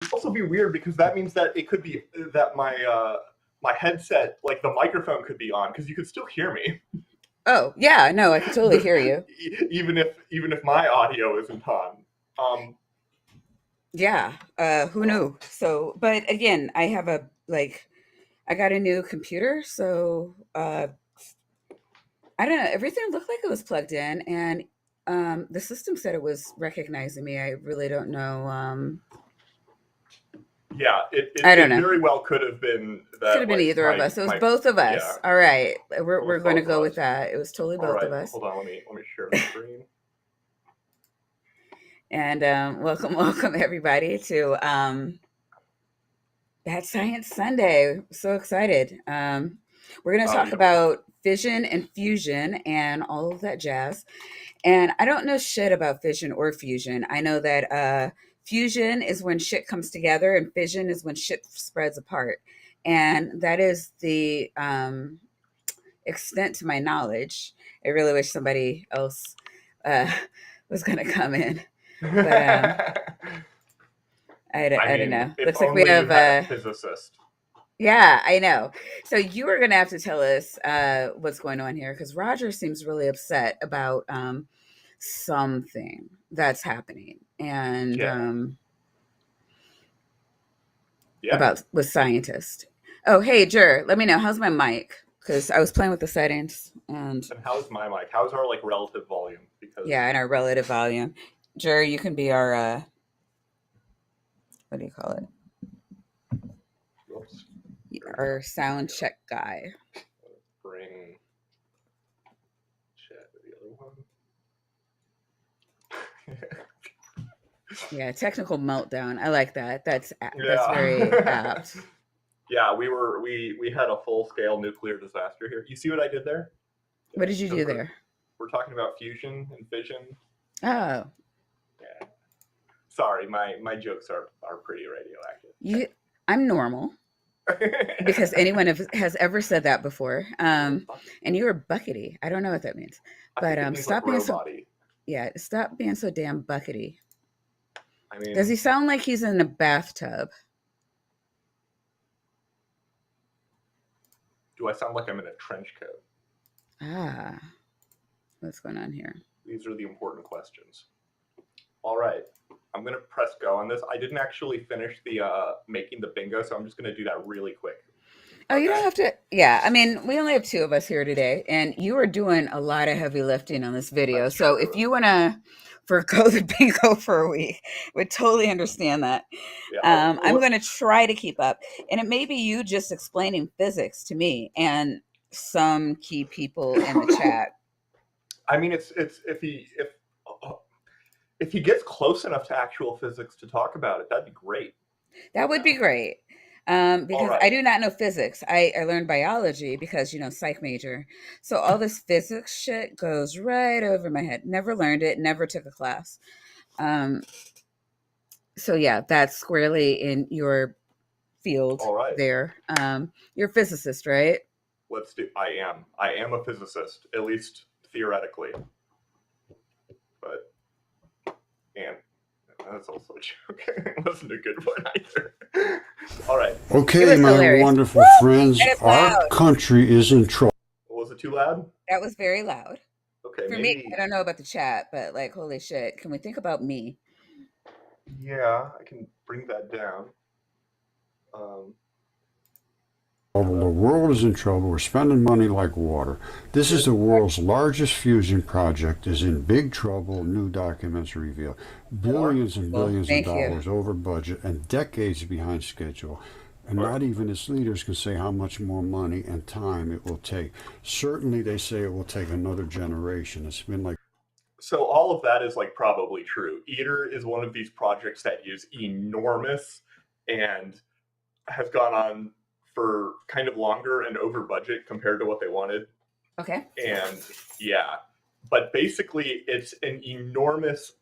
It'd also be weird because that means that it could be that my headset, like the microphone, could be on because you could still hear me, Oh, yeah, no, I can totally hear you. even if my audio isn't on. Um, Yeah, who well, knew? So, but again, I got a new computer, so I don't know. Everything looked like it was plugged in, and the system said it was recognizing me. I really don't know. yeah, it, it I don't it know. very well could have been Could that, have been like, either of us. It was my both of yeah, us. All right, it we're was going to both of go with us. that. It was totally All both of right, us. hold on, let me share the screen. And welcome, welcome everybody to That Science Sunday. So excited. We're going to Oh, talk yeah. about fission and fusion and all of that jazz. And I don't know shit about fission or fusion. I know that fusion is when shit comes together, and fission is when shit spreads apart. And that is the extent to my knowledge. I really wish somebody else uh, was going to come in, but I I don't mean, know. if Looks like we only you have had a physicist. yeah, I know. So you are going to have to tell us what's going on here because Roger seems really upset about something that's happening and Yeah, yeah. about with scientists. Oh, hey, Jer, let me know how's my mic because I was playing with the settings and And how's my mic? How's our, like, relative volume? yeah, Because and our relative volume. Jer, you can be our what do you call it? whoops, there we Our go. There we sound go. check guy. Bring chat to the other one. Yeah, technical meltdown. I like that. That's very Yeah. apt. Yeah, we had a full scale nuclear disaster here. You see what I did there? Yeah. What did you So do there? we're talking about fusion and fission. Oh, Yeah. Sorry, my jokes are pretty radioactive. you. I'm normal because anyone has ever said that before. What is bucket? And you were buckety. I don't know what that means, I but think it means like stop being so robot-y. yeah. Stop being so damn buckety. I Does mean, he sound like he's in a bathtub? do I sound like I'm in a trench coat? Ah, what's going on here? These are the important questions. All right. I'm gonna press go on this. I didn't actually finish the making the bingo, so I'm just gonna do that really quick. Oh, you don't Okay. have to. Yeah, I mean, we only have two of us here today, and you are doing a lot of heavy lifting on this video. That's So if true. you want to forego the bingo for a week, would totally understand that. Yeah. I'm going to try to keep up, and it may be you just explaining physics to me and some key people in the chat. I mean, it's if he gets close enough to actual physics to talk about it, that'd be great. That You would be know. great. All Because I right. do not know physics. I learned biology because, psych major. So all this physics shit goes right over my head. Never learned it, never took a class. Um, so yeah, that's squarely in your field All right. there. You're a physicist, right? Let's do. I am a physicist, at least theoretically, but and that's also a joke. It wasn't a good one either. All right. It Okay, was my hilarious. wonderful Woo! friends, That is our loud. country is in trouble. Was it too loud? That was very loud. Okay, For me, I maybe. don't know about the chat, but like, holy shit, can we think about me? Yeah, I can bring that down. Um, The how about? world is in trouble. We're spending money like water. This is Good. the world's largest fusion project. Is in big trouble. New documents reveal More. billions and Well, billions of thank you. dollars over budget and decades behind schedule. And All right. not even its leaders can say how much more money and time it will take. Certainly, they say it will take another generation. It's been like So all of that is, like, probably true. ITER is one of these projects that is enormous and has gone on for kind of longer and over budget compared to what they wanted. Okay. And yeah, but basically it's an enormous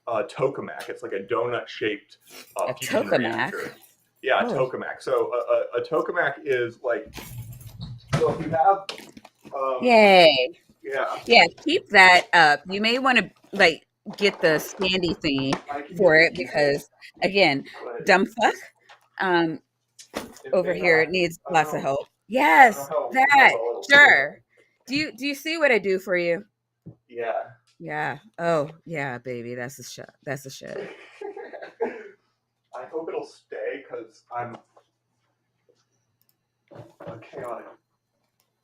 tokamak. It's like a donut shaped A fusion tokamak. reactor. Yeah, a Oh, tokamak. So a tokamak is like, so if you have yay. yeah. Yeah, keep that up. You may want to like get the standy thingy I can for get the it because, again, but dumb fuck um, it over may here not. needs I don't lots of know. help. I don't know Yes, how that well it'll do sure. Do you see what I do for you? that. Yeah. Yeah. Oh yeah, baby. That's the shit. That's the shit. I hope it'll stay because I'm a chaotic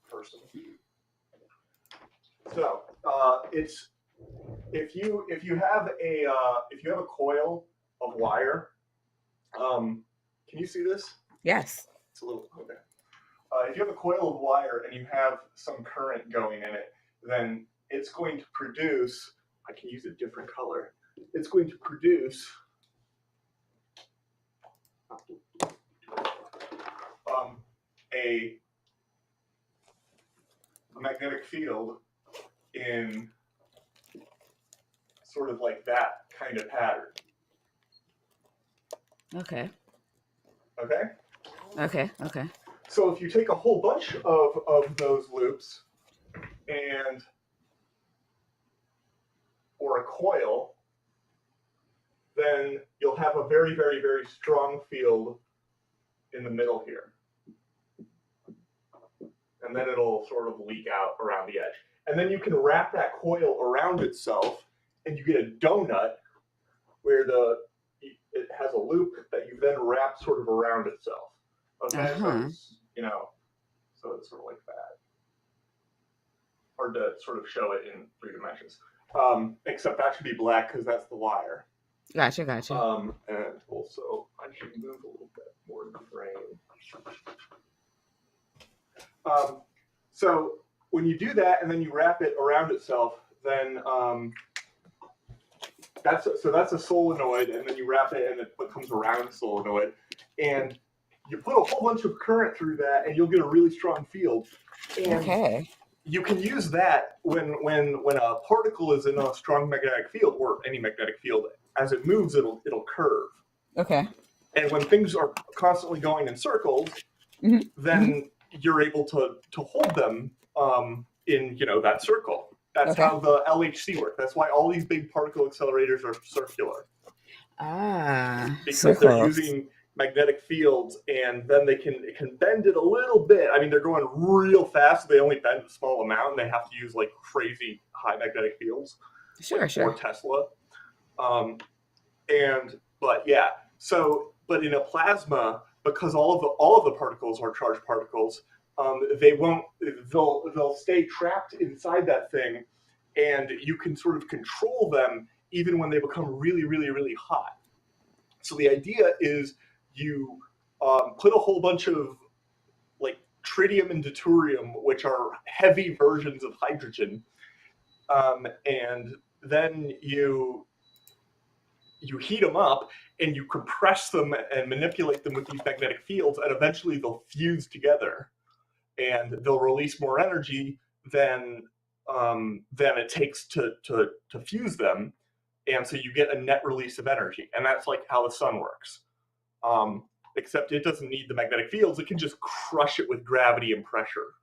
person. So it's if you have a coil of wire, can you see this? Yes. It's a little okay. If you have a coil of wire and you have some current going in it, then it's going to produce. I can use a different color. It's going to produce um, a magnetic field in sort of like that kind of pattern. Okay. Okay? Okay. Okay. So if you take a whole bunch of those loops and or a coil, then you'll have a very, very, very strong field in the middle here. And then it'll sort of leak out around the edge. And then you can wrap that coil around itself and you get a donut where it has a loop that you then wrap sort of around itself. Okay, so it's, so it's sort of like that. Hard to sort of show it in 3 dimensions. Except that should be black because that's the wire. Gotcha. And also I should move a little bit more in the frame. So when you do that and then you wrap it around itself, then that's a solenoid, and then you wrap it and it becomes a round solenoid, and you put a whole bunch of current through that, and you'll get a really strong field. And Okay. you can use that when a particle is in a strong magnetic field, or any magnetic field. As it moves, it'll curve. Okay. And when things are constantly going in circles, then you're able to hold them in that circle. That's how the LHC works. That's why all these big particle accelerators are circular. Because circles. they're using magnetic fields, and then it can bend it a little bit. I mean, they're going real fast, so they only bend a small amount, and they have to use like crazy high magnetic fields. Sure. Or Tesla. But in a plasma, because all of the particles are charged particles, they'll stay trapped inside that thing, and you can sort of control them even when they become really, really, really hot. So the idea is you put a whole bunch of like tritium and deuterium, which are heavy versions of hydrogen, and then you heat them up and you compress them and manipulate them with these magnetic fields, and eventually they'll fuse together, and they'll release more energy than it takes to fuse them, and so you get a net release of energy, and that's like how the sun works. Except it doesn't need the magnetic fields; it can just crush it with gravity and pressure.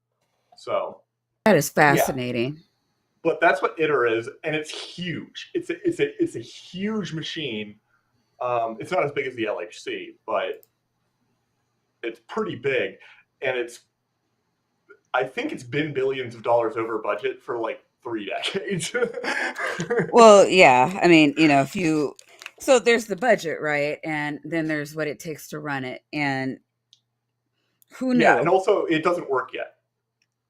So that is fascinating. Yeah. But that's what ITER is, and it's huge. It's a huge machine. It's not as big as the LHC, but it's pretty big, and I think it's been billions of dollars over budget for like 3 decades. Well, yeah. I mean, so there's the budget, right? And then there's what it takes to run it. And who knew? Yeah, and also it doesn't work yet.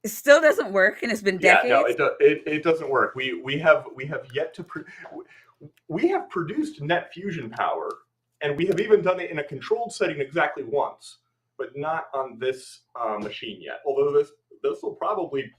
It still doesn't work, and it's been decades. Yeah, no, it doesn't work. We have yet to we have produced net fusion power, and we have even done it in a controlled setting exactly once, but not on this machine yet. Although this will probably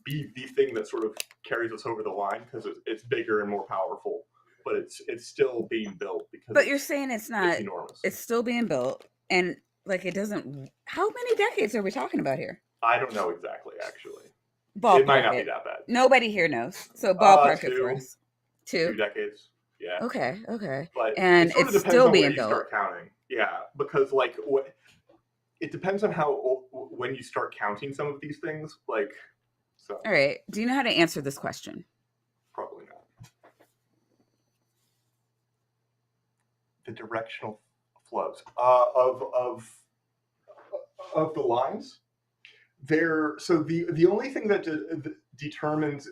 be the thing that sort of carries us over the line because it's bigger and more powerful, but it's still being built because. But you're saying it's not. It's enormous. It's still being built, and like it doesn't. How many decades are we talking about here? I don't know exactly, actually. Ballpark it might not be that bad. Nobody here knows. So ballpark it for us. 2 decades. Yeah. Okay. But and it's still on being when you built. Start counting. Yeah, because like it depends on when you start counting some of these things. Like, so. All right. Do you know how to answer this question? Probably not. the directional flows of the lines. So the only thing that determines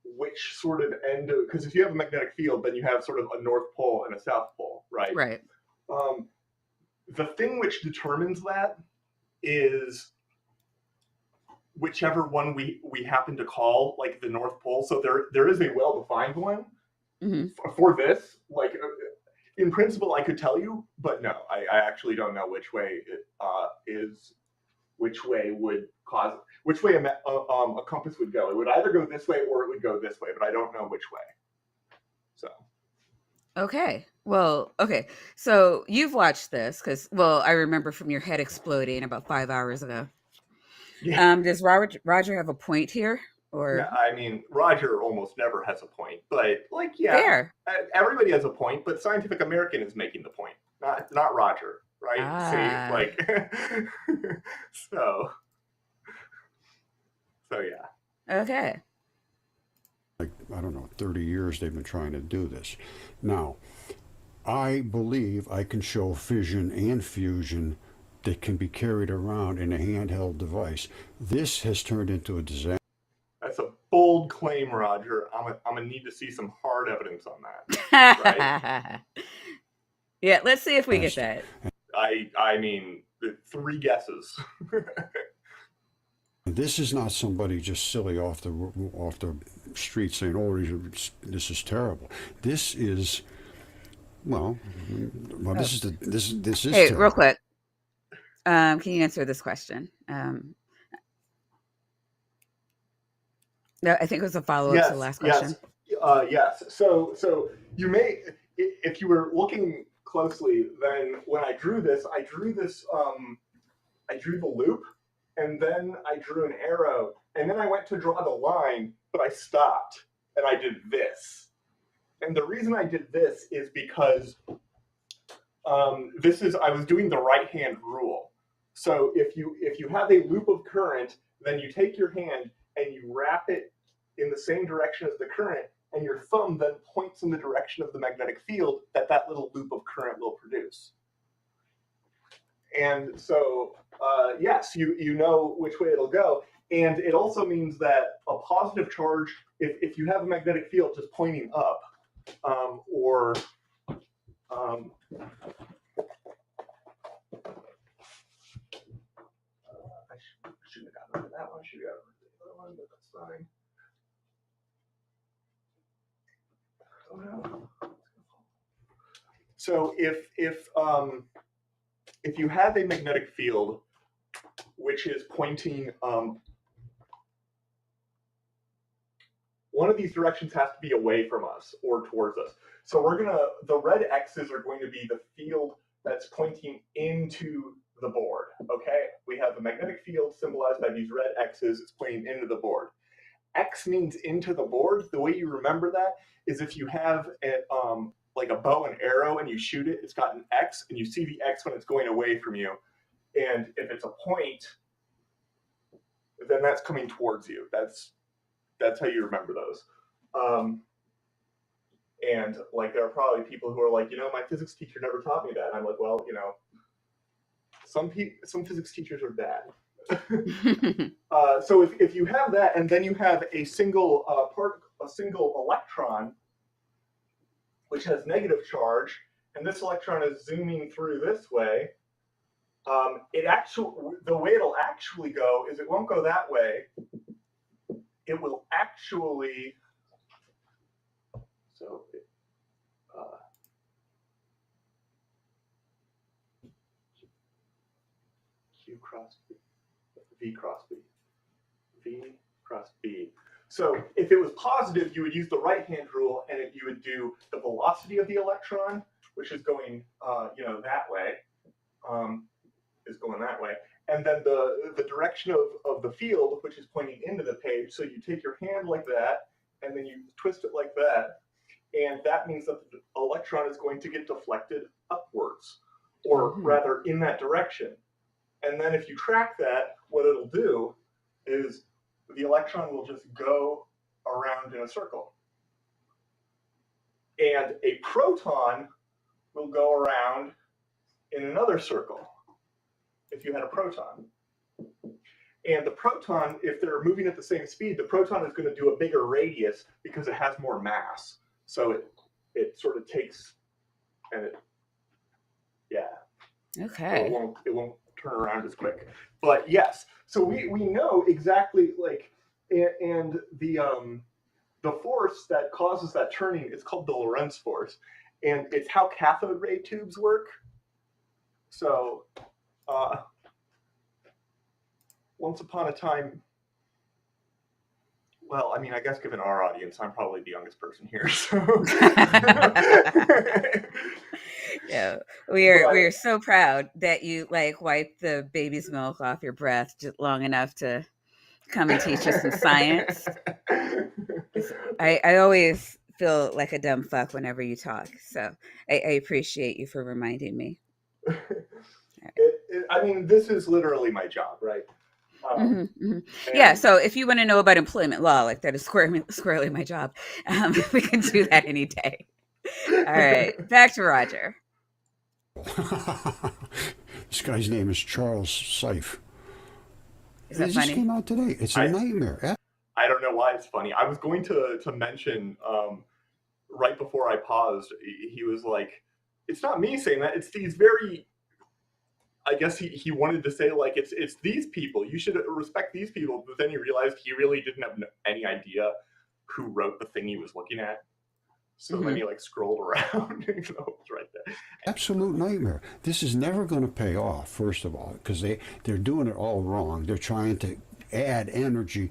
which sort of end, because if you have a magnetic field, then you have sort of a north pole and a south pole, right? Right. The thing which determines that is whichever one we happen to call like the North Pole. So there is a well-defined one for this. Like in principle, I could tell you, but no, I actually don't know which way it is. Which way would cause? Which way a compass would go? It would either go this way or it would go this way, but I don't know which way. So. Okay. Well, okay. So you've watched this because, well, I remember from your head exploding about 5 hours ago. Yeah. Does Roger have a point here? Or Yeah, I mean, Roger almost never has a point, but like, yeah, fair. Everybody has a point, but Scientific American is making the point, not Roger, right? Ah. See, like, so yeah. Okay. Like, I don't know, 30 years they've been trying to do this. Now, I believe I can show fission and fusion that can be carried around in a handheld device. This has turned into a disaster. That's a bold claim, Roger. I'm gonna need to see some hard evidence on that. Right? Yeah, let's see if we get that. I mean, 3 guesses. This is not somebody just silly off the street saying, "Oh, this is terrible." This is, this is Hey, terrible. real quick. Can you answer this question? No, I think it was a follow-up to the last question. Yes. So you may, if you were looking closely, then when I drew this, I drew the loop, and then I drew an arrow, and then I went to draw the line, but I stopped, and I did this. And the reason I did this is because I was doing the right-hand rule. So if you have a loop of current, then you take your hand and you wrap it in the same direction as the current, and your thumb then points in the direction of the magnetic field that little loop of current will produce. And so, yes, you know which way it'll go. And it also means that a positive charge, if you have a magnetic field just pointing up, or I shouldn't have gotten rid of that one. I should have gotten rid of the other one, but that's fine. Oh no. So if you have a magnetic field which is pointing, one of these directions has to be away from us or towards us. So the red X's are going to be the field that's pointing into the board, okay? We have a magnetic field symbolized by these red X's. It's pointing into the board. X means into the board. The way you remember that is if you have like a bow and arrow and you shoot it, it's got an X, and you see the X when it's going away from you. And if it's a point, then that's coming towards you. That's how you remember those. And like there are probably people who are like, my physics teacher never taught me that. And I'm like, well, some physics teachers are bad. So if you have that, and then you have a single electron, which has negative charge, and this electron is zooming through this way, the way it'll actually go is it won't go that way. It will actually, Q cross B, V cross B, V cross B. So if it was positive, you would use the right-hand rule, and you would do the velocity of the electron, which is going, that way, is going that way. And then the direction of the field, which is pointing into the page. So you take your hand like that, and then you twist it like that. And that means that the electron is going to get deflected upwards, or rather in that direction. And then if you track that, what it'll do is the electron will just go around in a circle. And a proton will go around in another circle if you had a proton. And the proton, if they're moving at the same speed, the proton is going to do a bigger radius because it has more mass. So it sort of takes, and it Okay. it won't turn around as quick. But yes, so we know exactly, like, and the force that causes that turning is called the Lorentz force, and it's how cathode ray tubes work. So once upon a time, well, I mean, I guess given our audience, I'm probably the youngest person here. So Yeah, we are so proud that you like wipe the baby's milk off your breath just long enough to come and teach us some science. I always feel like a dumb fuck whenever you talk, so I appreciate you for reminding me. I mean, this is literally my job, right? Yeah, so if you want to know about employment law, like that is squarely my job. We can do that any day. All right, back to Roger. This guy's name is Charles Seif. Is that It funny? just came out today. It's a nightmare. I don't know why it's funny. I was going to mention right before I paused, he was like, it's not me saying that, it's these very, I guess he wanted to say, like, it's these people. You should respect these people. But then he realized he really didn't have any idea who wrote the thing he was looking at. So then he like scrolled around, even though it was right there. Absolute nightmare. This is never going to pay off, first of all, because they're doing it all wrong. They're trying to add energy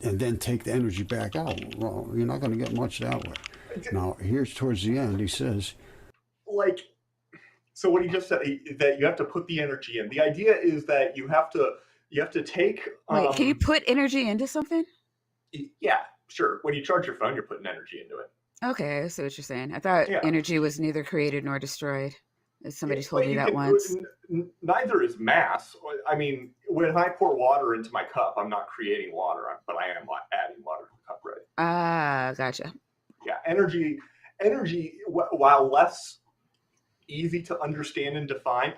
and then take the energy back out. Well, you're not going to get much that way. Now, here's towards the end, he says, like, so what he just said, that you have to put the energy in. The idea is that you have to take. Wait, can you put energy into something? Yeah, sure. When you charge your phone, you're putting energy into it. Okay, I see what you're saying. I thought energy was neither created nor destroyed. Somebody told me that once. Neither is mass. I mean, when I pour water into my cup, I'm not creating water, but I am adding water to the cup, right? Ah, gotcha. Yeah, energy, while less easy to understand and define,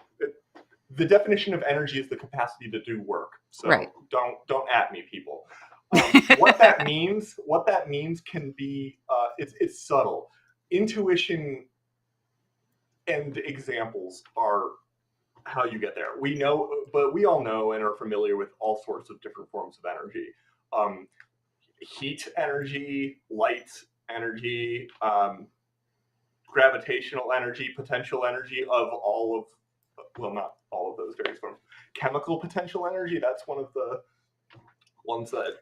the definition of energy is the capacity to do work. So don't at me, people. What that means can be it's subtle. Intuition and examples are how you get there. We know, but we all know and are familiar with all sorts of different forms of energy. Heat energy, light energy, gravitational energy, potential energy of all of, well, not all of those various forms. Chemical potential energy, that's one of the ones that.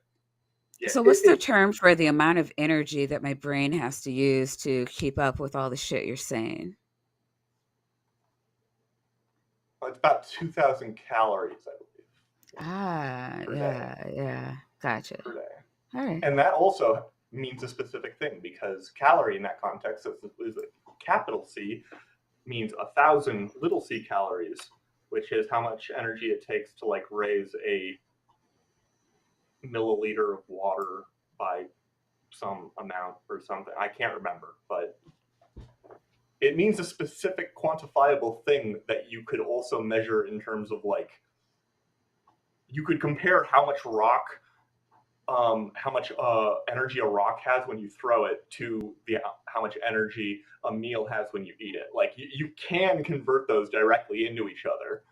Yeah, so what's the term for the amount of energy that my brain has to use to keep up with all the shit you're saying? It's about 2,000 calories, I believe. Yeah, gotcha. Per day. All right. And that also means a specific thing, because calorie in that context is a capital C, means 1,000 little c calories, which is how much energy it takes to like raise a milliliter of water by some amount or something. I can't remember, but it means a specific quantifiable thing that you could also measure in terms of, like, you could compare how much energy a rock has when you throw it to how much energy a meal has when you eat it. Like, you can convert those directly into each other,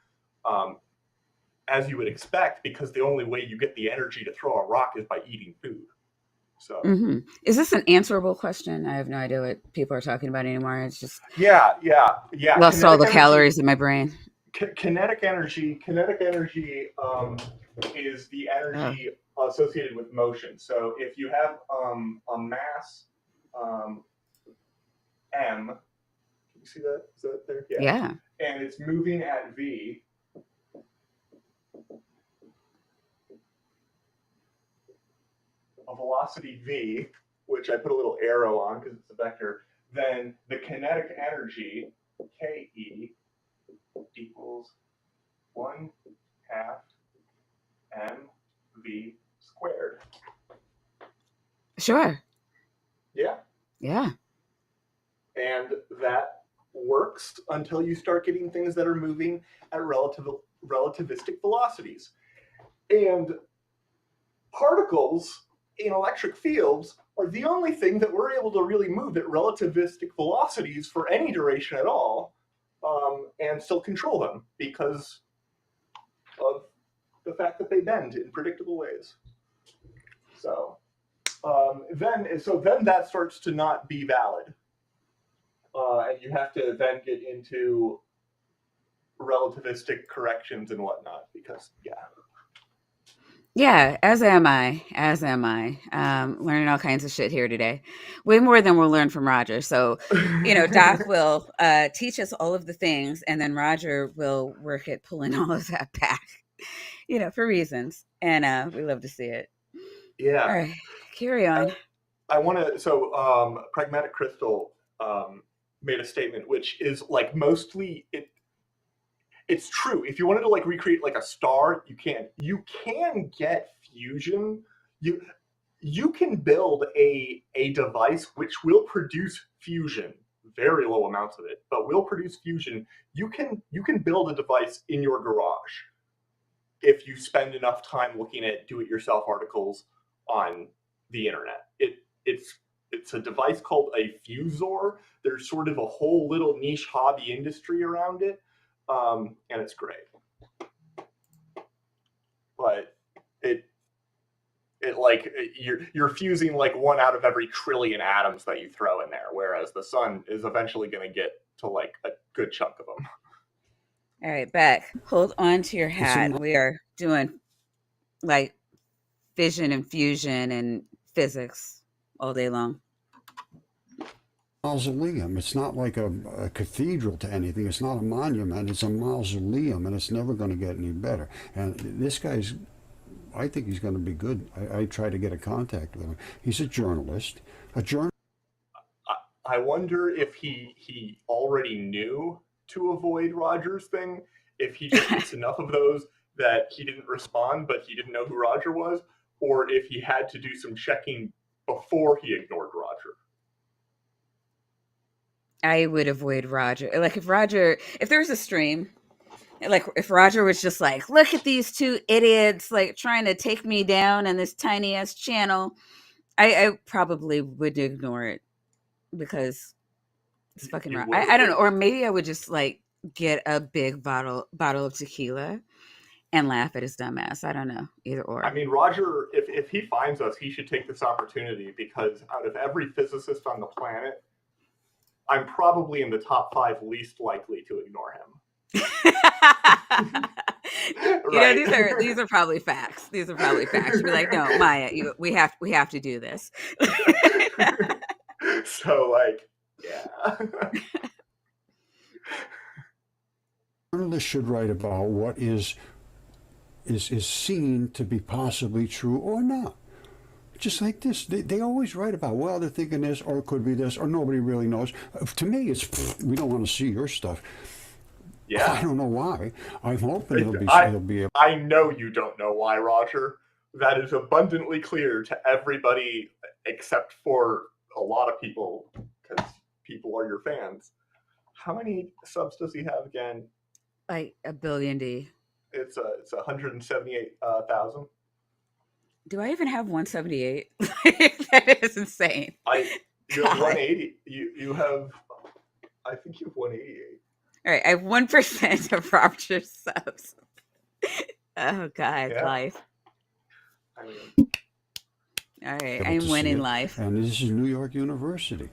as you would expect, because the only way you get the energy to throw a rock is by eating food. So is this an answerable question? I have no idea what people are talking about anymore. It's just yeah. Lost all the calories in my brain. Kinetic energy is the energy associated with motion. So if you have a mass m, can you see that? Is that there? Yeah. And it's moving at v. A velocity v, which I put a little arrow on because it's a vector, then the kinetic energy, Ke, equals 1/2 mv squared. Sure. Yeah. Yeah. And that works works until you start getting things that are moving at relativistic velocities. And particles in electric fields are the only thing that we're able to really move at relativistic velocities for any duration at all, and still control them because of the fact that they bend in predictable ways. So then that starts to not be valid, and you have to then get into relativistic corrections and whatnot because Yeah, as am I. As am I. Learning all kinds of shit here today. Way more than we'll learn from Roger. So, Doc will teach us all of the things, and then Roger will work at pulling all of that back, for reasons. And we love to see it. Yeah. All right, carry on. I want to. So, Pragmatic Crystal made a statement, which is like mostly it. It's true. If you wanted to like recreate like a star, you can. You can get fusion. You can build a device which will produce fusion, very low amounts of it, but will produce fusion. You can build a device in your garage if you spend enough time looking at do-it-yourself articles on the internet. It's a device called a fusor. There's sort of a whole little niche hobby industry around it. And it's great, but it like you're fusing like 1 out of every trillion atoms that you throw in there, whereas the sun is eventually going to get to like a good chunk of them. All right, Beck, hold on to your hat. We are doing like fission and fusion and physics all day long. Mausoleum. It's not like a cathedral to anything. It's not a monument. It's a mausoleum, and it's never going to get any better. And this guy's, I think he's going to be good. I try to get a contact with him. He's a journalist. I wonder if he already knew to avoid Roger's thing, if he just gets enough of those that he didn't respond, but he didn't know who Roger was, or if he had to do some checking before he ignored Roger. I would avoid Roger. Like if there's a stream, like if Roger was just like, look at these two idiots, like trying to take me down in this tiny ass channel, I probably would ignore it because it's fucking wrong. I don't know. Or maybe I would just like get a big bottle of tequila and laugh at his dumb ass. I don't know. Either or. I mean, Roger, if he finds us, he should take this opportunity because out of every physicist on the planet, I'm probably in the top 5 least likely to ignore him. Right. These are probably facts. These are probably facts. You'd be like, no, Maya, we have to do this. So like, yeah. Journalists should write about what is seen to be possibly true or not. Just like this, they always write about, well, they're thinking this, or it could be this, or nobody really knows. To me, it's we don't want to see your stuff. Yeah, I don't know why. I'm hoping he'll be able. I know you don't know why, Roger. That is abundantly clear to everybody except for a lot of people, because people are your fans. How many subs does he have again? Like a billion D. It's 178,000. Do I even have 178? That is insane. You have 180. You have, I think you have 188. All right, I have 1% of Roger's subs. Oh God, yeah. Life. I mean, all right, I'm winning life. And this is New York University.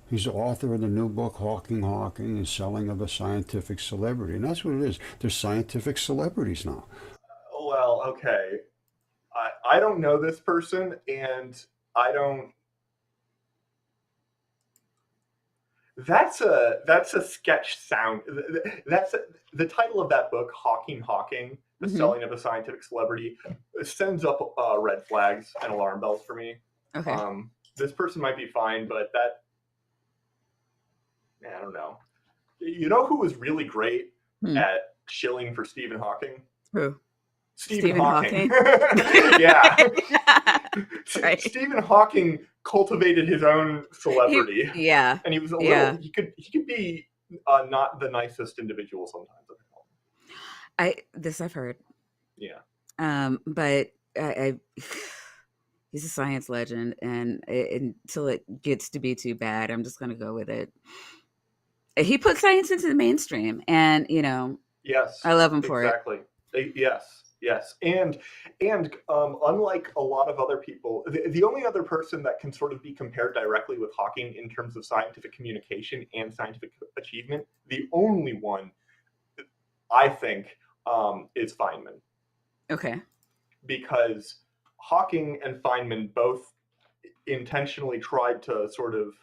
He's the author of the new book, Hawking and Selling of a Scientific Celebrity. And that's what it is. They're scientific celebrities now. Well, okay. I don't know this person, and I don't. That's a sketch sound. That's the title of that book, Hawking, the Selling of a Scientific Celebrity, sends up red flags and alarm bells for me. Okay. This person might be fine, but I don't know. You know who was really great at shilling for Stephen Hawking? Who? Stephen Hawking. Yeah. Right. Stephen Hawking cultivated his own celebrity. Yeah. And he was a little. He could be not the nicest individual sometimes. This I've heard. Yeah. But I he's a science legend, and until it gets to be too bad, I'm just gonna go with it. He put science into the mainstream, and Yes, I love him for it. exactly. Yes, yes, and unlike a lot of other people, the only other person that can sort of be compared directly with Hawking in terms of scientific communication and scientific achievement, the only one I think is Feynman, Okay. because Hawking and Feynman both intentionally tried to sort of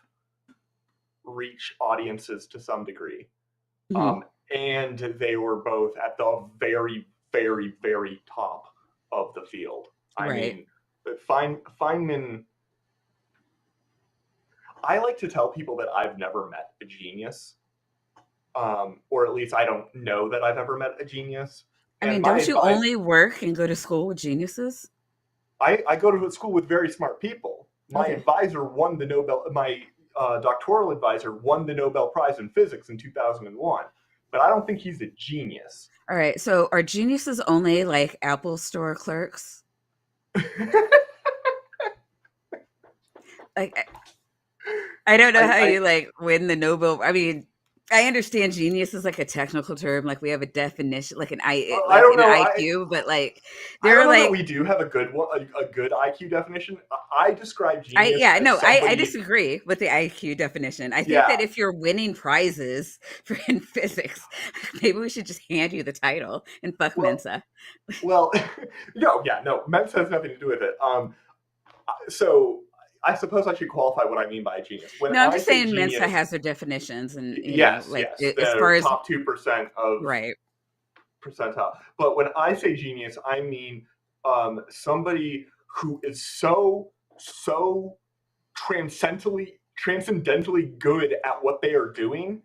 reach audiences to some degree. Mhm. And they were both at the very, very, very top of the field. I Right. mean, Feynman. I like to tell people that I've never met a genius, or at least I don't know that I've ever met a genius. I And mean, my don't you advice, only work and go to school with geniuses? I go to school with very smart people. My Okay. advisor won the Nobel. My doctoral advisor won the Nobel Prize in Physics in 2001, but I don't think he's a genius. All right. So are geniuses only like Apple store clerks? Like I don't know how I you like win the Nobel. I mean, I understand genius is like a technical term. Like we have a definition, like I like don't an know. IQ, but like I there don't are know that like we do have a good one, a good IQ definition. I describe genius yeah, as no, I somebody. disagree with the IQ definition. I think that Yeah. if you're winning prizes for in physics, maybe we should just hand you the title and fuck Well, Mensa. well, no, yeah, no. Mensa has nothing to do with it. So I suppose I should qualify what I mean by a genius. When No, I'm I just say saying Mensa genius, has their definitions, and yes, like yes, as far the as top 2% of right, percentile. But when I say genius, I mean somebody who is so transcendently good at what they are doing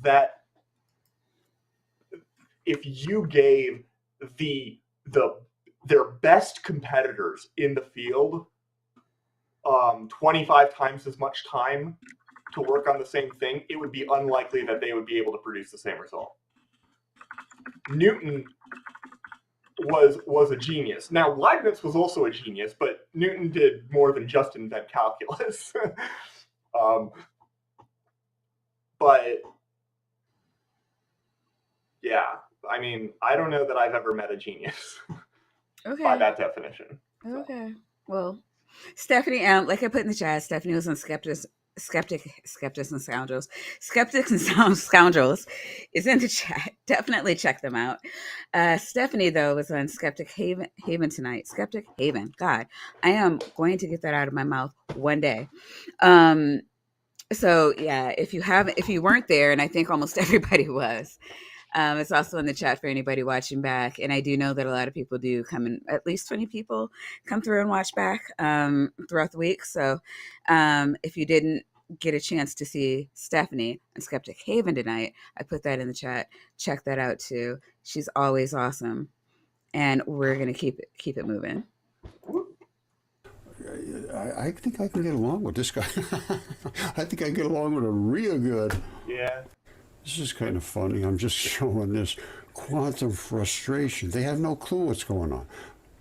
that if you gave the their best competitors in the field 25 times as much time to work on the same thing, it would be unlikely that they would be able to produce the same result. Newton was a genius. Now Leibniz was also a genius, but Newton did more than just invent calculus. But yeah, I mean, I don't know that I've ever met a genius by okay, that definition. So. okay. Well, Stephanie, like I put in the chat, Stephanie was on Skeptics and Scoundrels. Skeptics and Scoundrels is in the chat. Definitely check them out. Stephanie, though, was on Haven tonight. Skeptic Haven. God, I am going to get that out of my mouth one day. So yeah, if you weren't there, and I think almost everybody was, it's also in the chat for anybody watching back. And I do know that a lot of people do come in, at least 20 people come through and watch back throughout the week. So if you didn't get a chance to see Stephanie and Skeptic Haven tonight, I put that in the chat. Check that out too. She's always awesome. And we're going to keep it moving. I think I can get along with this guy. I think I can get along with him real good. Yeah. This is kind of funny. I'm just showing this quantum frustration. They have no clue what's going on.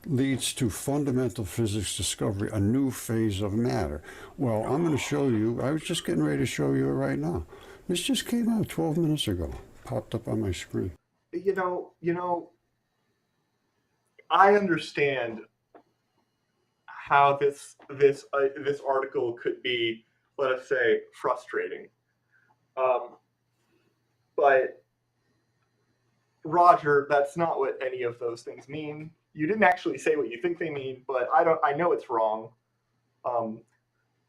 Leads to fundamental physics discovery, a new phase of matter. Well, I'm going to show you. I was just getting ready to show you it right now. This just came out 12 minutes ago. Popped up on my screen. You know, I understand how this article could be, let us say, frustrating. But Roger, that's not what any of those things mean. You didn't actually say what you think they mean, but I know it's wrong.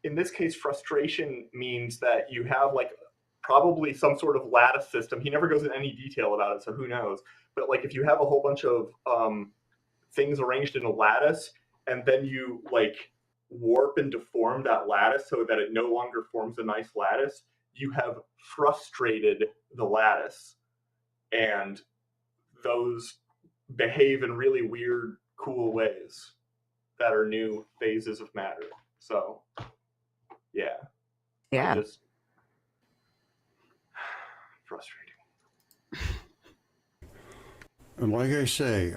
In this case, frustration means that you have like probably some sort of lattice system. He never goes into any detail about it, so who knows? But like if you have a whole bunch of things arranged in a lattice, and then you like warp and deform that lattice so that it no longer forms a nice lattice, you have frustrated the lattice, and those behave in really weird, cool ways that are new phases of matter. So, yeah. Yeah. frustrating. And like I say,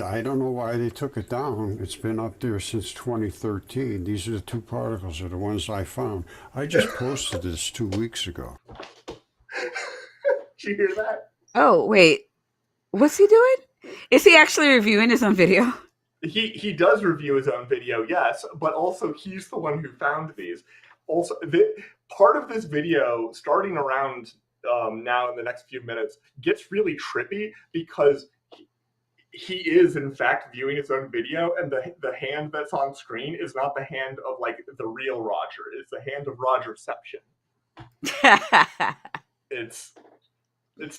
I don't know why they took it down. It's been up there since 2013. These are the two particles are the ones I found. I just posted this 2 weeks ago. Did you hear that? Oh, wait. What's he doing? Is he actually reviewing his own video? He does review his own video, yes, but also he's the one who found these. Also, part of this video, starting around now in the next few minutes, gets really trippy because he is in fact viewing his own video, and the hand that's on screen is not the hand of like the real Roger. It's the hand of Rogerception. It's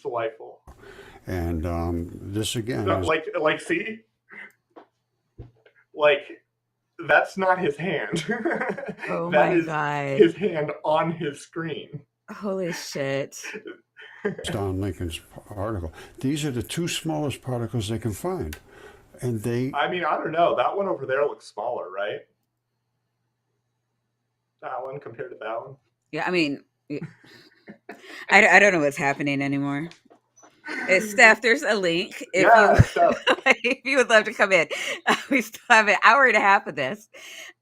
delightful. And this again is Like see, like that's not his hand. Oh That my is God. his hand on his screen. Holy shit. Don Lincoln's article. These are the two smallest particles they can find. And they I mean, I don't know. That one over there looks smaller, right? That one compared to that one. Yeah, I mean, I don't know what's happening anymore. Steph, there's a link if you would love to come in. We still have an hour and a half of this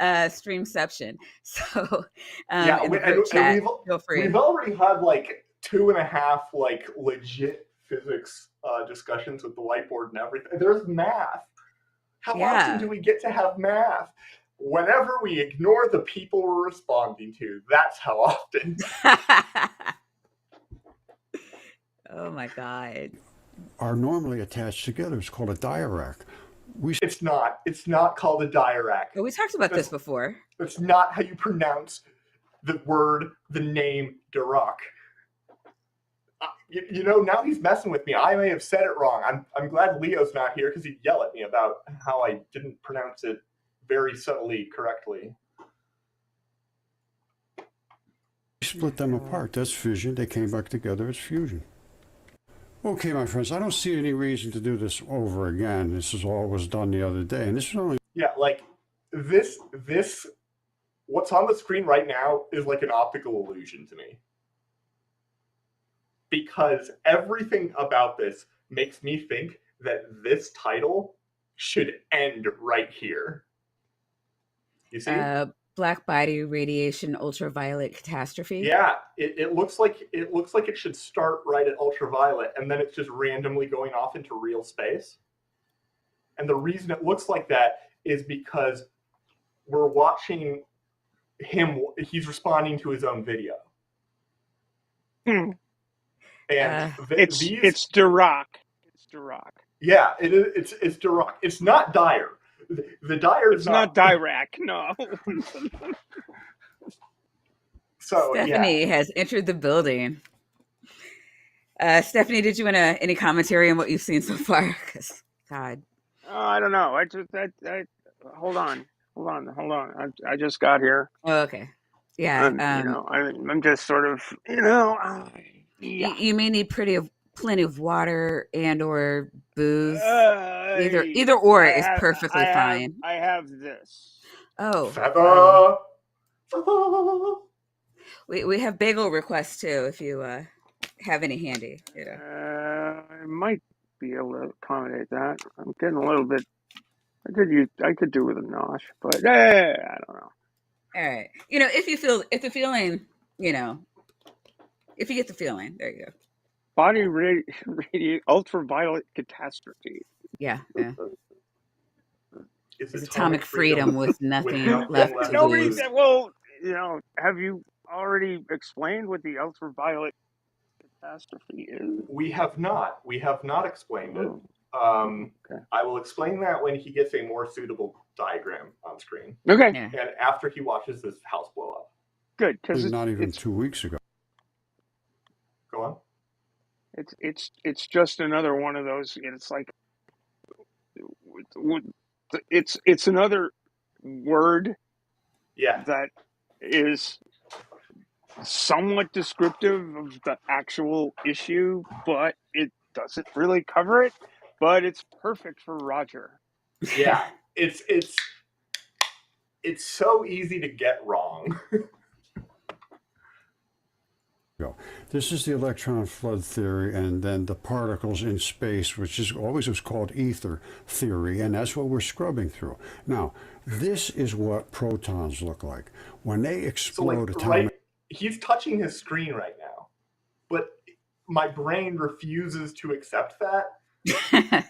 Streamception. So in the group chat, feel free. We've already had like 2.5 like legit physics discussions with the whiteboard and everything. There's math. How often do we get to have math? Whenever we ignore the people we're responding to, that's how often. Oh my God. are normally attached together. It's called a dirac. It's not called a dirac. Oh, we talked about this before. That's not how you pronounce the name Dirac. You know, now he's messing with me. I may have said it wrong. I'm glad Leo's not here because he'd yell at me about how I didn't pronounce it very subtly correctly. Split them apart. That's fission. They came back together. It's fusion. Okay, my friends, I don't see any reason to do this over again. This is all was done the other day, and this is only like this. What's on the screen right now is like an optical illusion to me, because everything about this makes me think that this title should end right here. You see? Black body radiation ultraviolet catastrophe. Yeah, it looks like it should start right at ultraviolet, and then it's just randomly going off into real space. And the reason it looks like that is because we're watching him. He's responding to his own video. And it's Dirac. It's Dirac. Yeah, it's Dirac. It's not Dyer. The Dyer is not Dirac. No. So Stephanie has entered the building. Stephanie, did you want any commentary on what you've seen so far? Because God, I don't know. Hold on. I just got here. Oh, okay. Yeah. I'm just sort of, yeah. You may need plenty of water and or booze. Either or is perfectly fine. I have this. Oh. Feather. We have bagel requests too if you have any handy. I might be able to accommodate that. I'm getting a little bit. I could do with a nosh, but I don't know. All right. If you get the feeling, there you go. Body ultraviolet catastrophe. Yeah. It's atomic freedom with nothing left to lose. Well, have you already explained what the ultraviolet catastrophe is? We have not explained it. Okay. I will explain that when he gets a more suitable diagram on screen. Okay. Yeah. And after he watches this house blow up. Good, because it's not even 2 weeks ago. Go on. It's just another one of those. It's like it's another word. Yeah. That is somewhat descriptive of the actual issue, but it doesn't really cover it. But it's perfect for Roger. Yeah, it's so easy to get wrong. go. This is the electron flood theory, and then the particles in space, which is always was called ether theory, and that's what we're scrubbing through. Now, this is what protons look like. When they So explode like, atomic... right, he's touching his screen right now, but my brain refuses to accept that.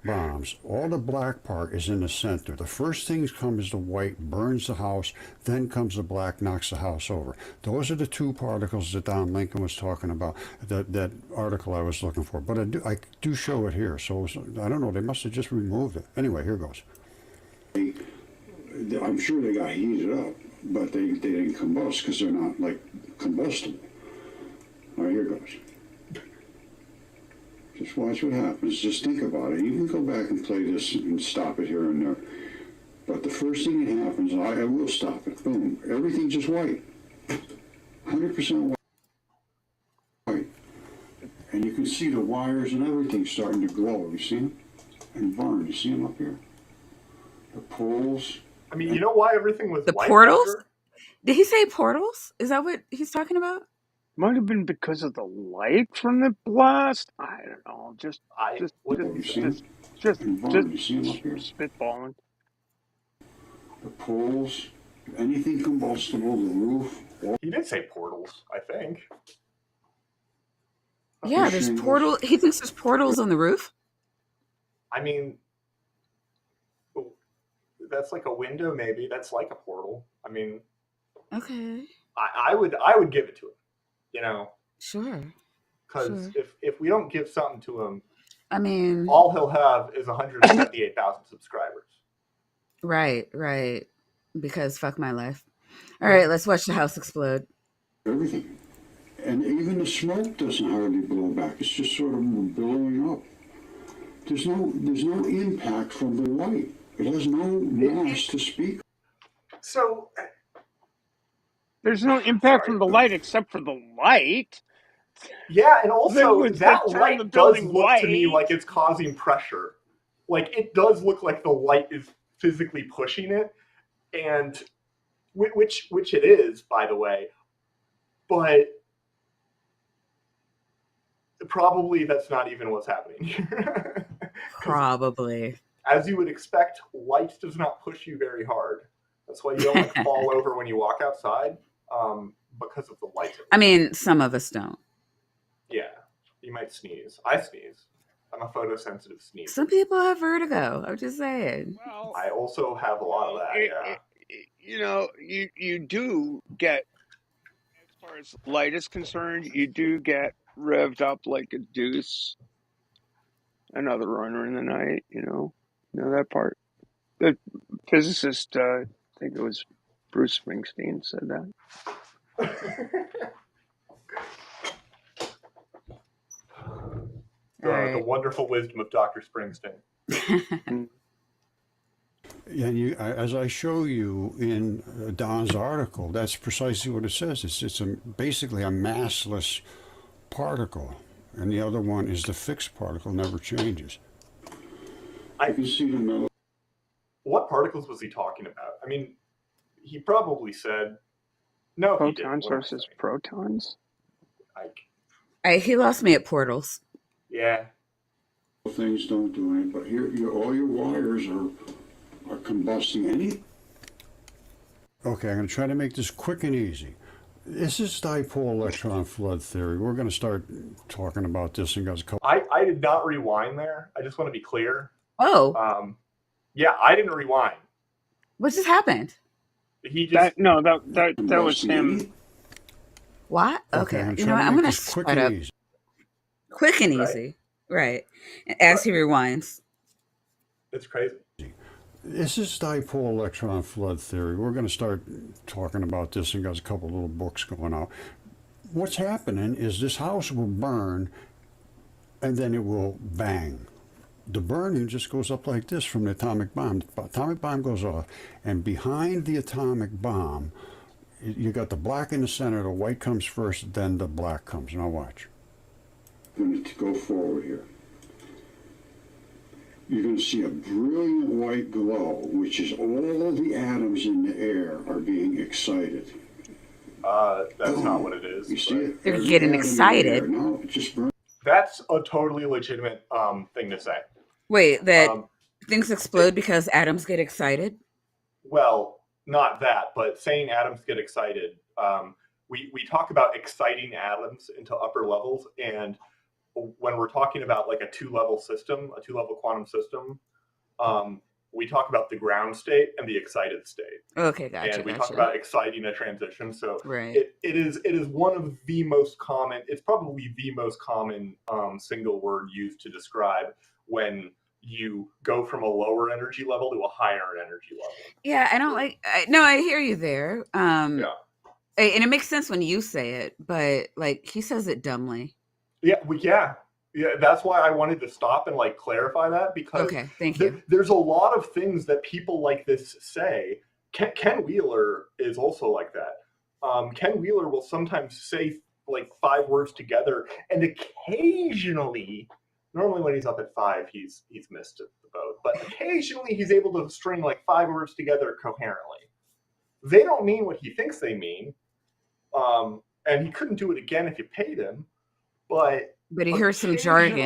bombs. All the black part is in the center. The first things come is the white, burns the house, then comes the black, knocks the house over. Those are the two particles that Don Lincoln was talking about, that article I was looking for. But I do show it here, so I don't know, they must have just removed it. Anyway, here goes. I'm sure they got heated up, but they didn't combust because they're not, like, combustible. All right, here goes. Just watch what happens. Just think about it. You can go back and play this and stop it here and there. But the first thing that happens, I will stop it. Boom. Everything's just white. 100% white. And you can see the wires and everything starting to glow. You see them? And burn. You see them up here? The poles. I mean, you know why everything was The white? portals? After? Did he say portals? Is that what he's talking about? Might have been because of the light from the blast. I don't know. What did he say? Just And burn. You see them up here? spitballing. The poles. Anything combustible. The roof. He did say portals, I think. Yeah, there's shingles. portal. He thinks there's portals on the roof. I mean, that's like a window, maybe. That's like a portal. I mean, Okay, I would give it to him, you know, sure. because Sure. if we don't give something to him, I mean, all he'll have is 178,000 subscribers. right. Because fuck my life. All right, let's watch the house explode. Everything. And even the smoke doesn't hardly blow back. It's just sort of billowing up. There's no impact from the light. It has no mass to speak. So, There's no impact from the light except for the light. yeah, and also would that turn light the does building look to me white. like it's causing pressure. Like, it does look like the light is physically pushing it, and which it is, by the way. But probably that's not even what's happening here. 'Cause Probably. as you would expect, light does not push you very hard. That's why you don't like fall over when you walk outside, because of the light. I mean, some of us don't. Yeah, you might sneeze. I sneeze. I'm a photosensitive sneezer. Some people have vertigo. I'm just saying. Well, I also have a lot of that. Yeah. you know, you do get, as far as light is concerned, you do get revved up like a deuce. Another runner in the night, you know that part. The physicist, I think it was Bruce Springsteen, said that. The Right. wonderful wisdom of Dr. Springsteen. And as I show you in Don's article, that's precisely what it says. It's basically a massless particle, and the other one is the fixed particle, never changes. You can see the metal. What particles was he talking about? I mean, he probably said no. He didn't. Protons What am I versus saying? protons. Like, He lost me at portals. yeah. Things don't do anything, but here, all your wires are combusting. Okay, I'm going to try to make this quick and easy. This is dipole electron flood theory. We're going to start talking about this and guys. I did not rewind there. I just want to be clear. Oh, Yeah, I didn't rewind. what just happened? He just That was him. What? Okay. I'm You trying know what? to I'm make going to this quick shut and up. easy. Quick and Right. easy. Right. As he rewinds. it's crazy. This is dipole electron flood theory. We're going to start talking about this and got a couple little books going out. What's happening is this house will burn and then it will bang. The burning just goes up like this from the atomic bomb. The atomic bomb goes off, and behind the atomic bomb, you got the black in the center, the white comes first, then the black comes. Now watch. I'm going to go forward here. You're going to see a brilliant white glow, which is all of the atoms in the air are being excited. That's not what it is. You see it? They're Every getting atom in excited. there, no, it just burns. That's a totally legitimate thing to say. Wait, that Um, things explode because atoms get excited? well, not that, but saying atoms get excited. We talk about exciting atoms into upper levels, and when we're talking about like a two-level system, a two-level quantum system, we talk about the ground state and the excited state. Okay, gotcha, And we talk gotcha. about exciting a transition. So Right. it is one of the most common. It's probably the most common single word used to describe when you go from a lower energy level to a higher energy level. Yeah, I don't like. No, I hear you there. Yeah. And it makes sense when you say it, but like he says it dumbly. Yeah. That's why I wanted to stop and like clarify that, because Okay, thank you. there's a lot of things that people like this say. Ken Wheeler is also like that. Ken Wheeler will sometimes say like 5 words together, and occasionally, normally when he's up at 5, he's missed the boat, but occasionally he's able to string like 5 words together coherently. They don't mean what he thinks they mean, and he couldn't do it again if you paid him, but he heard some occasionally- jargon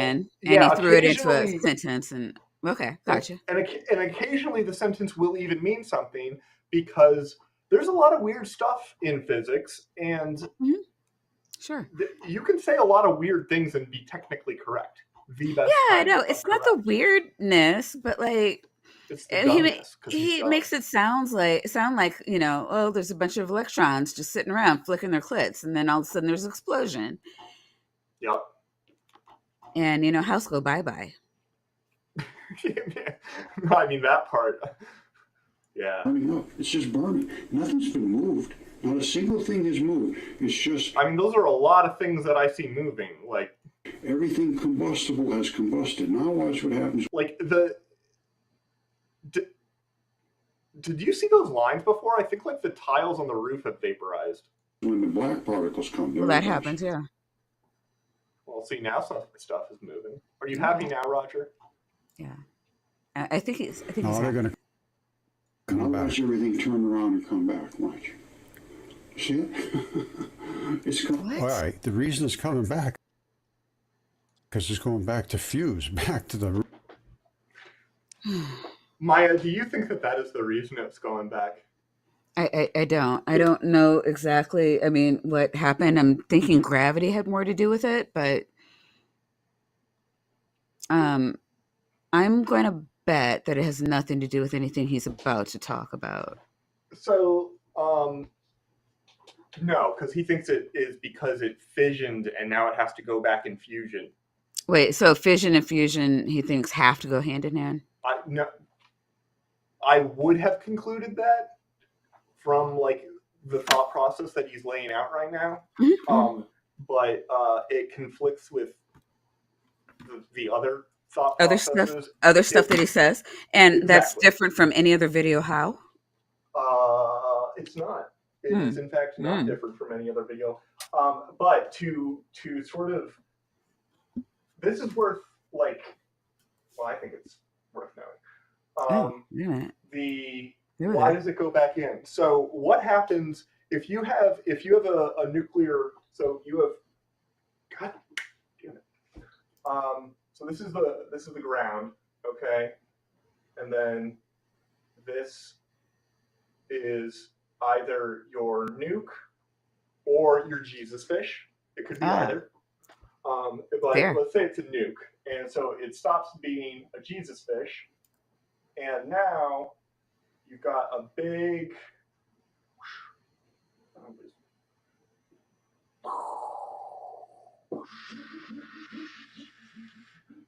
and yeah, he threw it into a occasionally- sentence. And okay, gotcha. And occasionally the sentence will even mean something, because there's a lot of weird stuff in physics, and Sure. you can say a lot of weird things and be technically correct. The best. Yeah, I kind know. of It's not the correct. weirdness, but like It's the and he dumbness, 'cause he's he dumb. makes it sound like oh, there's a bunch of electrons just sitting around flicking their clits, and then all of a sudden there's an explosion, Yep. and house go bye bye. No, I mean that part. Yeah. Burning up. It's just burning. Nothing's been moved. Not a single thing has moved. It's just I mean, those are a lot of things that I see moving. Like everything combustible has combusted. Now watch what happens Did you see those lines before? I think like the tiles on the roof have vaporized. when the black particles come. Well, that happens, yeah. Well, see, now some stuff is moving. Are you happy now, Roger? Yeah. I think he's. No, they're happy. going to come back. Watch everything turn around and come back. Watch. See it? It's coming. What? All right. The reason it's coming back because it's going back to fuse, back to the. Maya, do you think that is the reason it's going back? I don't know exactly. I mean, what happened? I'm thinking gravity had more to do with it, but I'm going to bet that it has nothing to do with anything he's about to talk about. So, no, because he thinks it is because it fissioned and now it has to go back in fusion. Wait, so fission and fusion, he thinks have to go hand in hand? I would have concluded that from like the thought process that he's laying out right now. Mm-hmm. But it conflicts with the other thought Other processes. stuff that he says, and that's Exactly. different from any other video. How? It's not. It is in fact not different from any other video. But to sort of, this is worth like, well, I think it's worth knowing. Why does it go back in? So what happens if you have a nuclear? So you have, God damn it. So this is the ground, okay, and then this is either your nuke or your Jesus fish. It could be either. But Fair. let's say it's a nuke, and so it stops being a Jesus fish, and now you've got a big.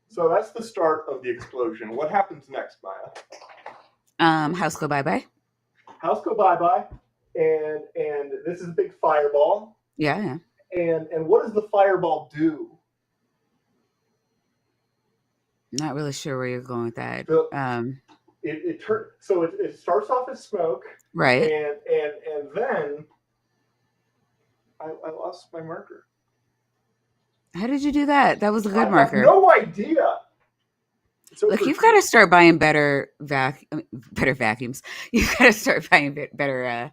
So that's the start of the explosion. What happens next, Maya? House go bye bye. House go bye bye, and this is a big fireball. Yeah. And what does the fireball do? Not really sure where you're going with that. So it starts off as smoke, Right. and then I lost my marker. How did you do that? That was a good I marker. have no idea. Look, you've got to start buying better vacuums. You've got to start buying better.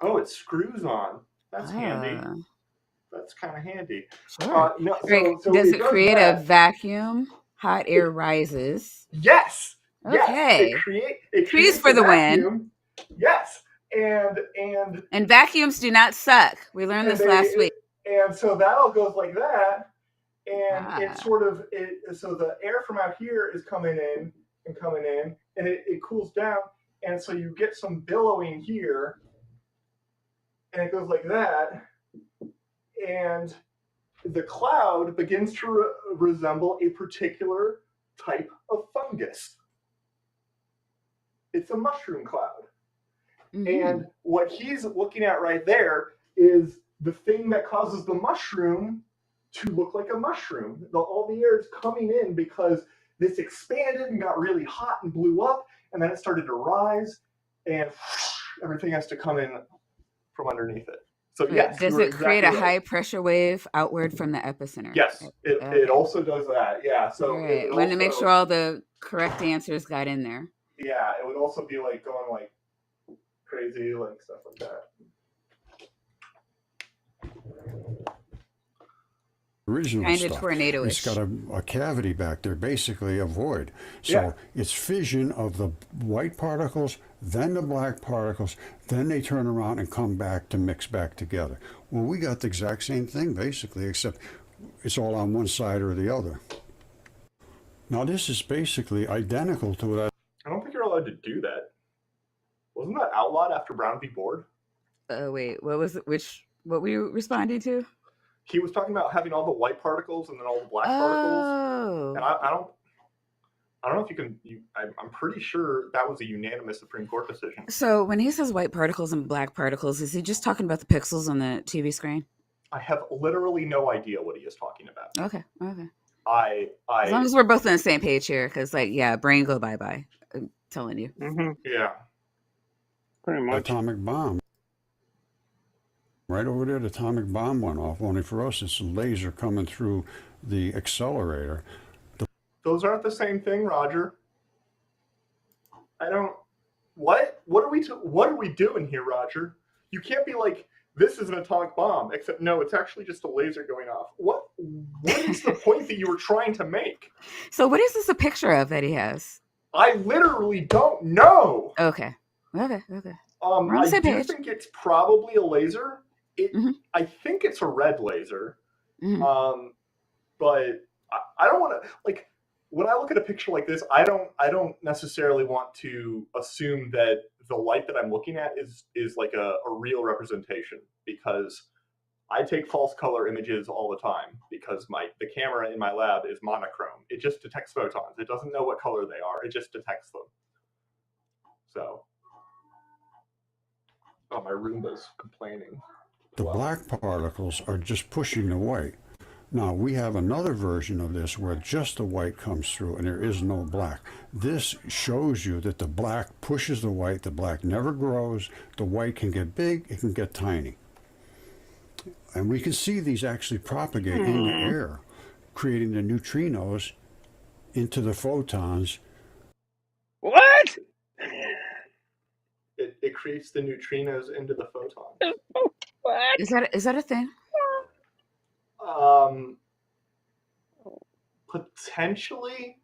Oh, it screws on. That's handy. Ah, That's kind of handy. sure. No, Right. so Does it it does create a that. vacuum? Hot air rises. Yes, yes. It Okay. Trees creates for a the win. vacuum. Yes, and And vacuums do not suck. We learned and this last week. so that all goes like that, and it Ah. sort of so the air from out here is coming in, and it cools down, and so you get some billowing here, and it goes like that, and the cloud begins to resemble a particular type of fungus. It's a mushroom cloud. Mhm. And what he's looking at right there is the thing that causes the mushroom to look like a mushroom. All the air is coming in because this expanded and got really hot and blew up, and then it started to rise, and everything has to come in from underneath it. So Wait, yes, does you're it create exactly a right. high pressure wave outward from the epicenter? Yes, it Okay. also does that. Yeah. All So right. it would Wanted to make also, sure all the correct answers got in there. yeah, it would also be like going like crazy, like stuff like that. Original Kind of stuff. tornado-ish. It's got a cavity back there, basically a void. So Yeah. it's fission of the white particles, then the black particles, then they turn around and come back to mix back together. Well, we got the exact same thing, basically, except it's all on one side or the other. Now, this is basically identical to that. I don't think you're allowed to do that. Wasn't that outlawed after Brown v. Board? Wait, what was it? What were you responding to? He was talking about having all the white particles and then all the black particles. Oh. And I don't know if you can. I'm pretty sure that was a unanimous Supreme Court decision. So when he says white particles and black particles, is he just talking about the pixels on the TV screen? I have literally no idea what he is talking about. Okay. Okay. As As long as we're both on the same page here, because brain go bye bye. I'm telling you. Mm-hmm. Yeah. Pretty much. Atomic bomb. Right over there, the atomic bomb went off. Only for us, it's a laser coming through the accelerator. Those aren't the same thing, Roger. I don't. What are we doing here, Roger? You can't be like, this is an atomic bomb, except no, it's actually just a laser going off. What is the point that you were trying to make? So what is this a picture of that he has? I literally don't know. Okay. We're on the I same do page. think it's probably a laser. Mhm. I think it's a red laser. Mhm. But I don't want to, like, when I look at a picture like this, I don't necessarily want to assume that the light that I'm looking at is like a real representation, because I take false color images all the time because the camera in my lab is monochrome. It just detects photons. It doesn't know what color they are. It just detects them. So, oh, my Roomba's complaining. The black particles are just pushing the white. Now, we have another version of this where just the white comes through and there is no black. This shows you that the black pushes the white. The black never grows. The white can get big. It can get tiny. And we can see these actually propagate in the air, creating the neutrinos into the photons. What? It creates the neutrinos into the photons. What? Is that a thing? Potentially.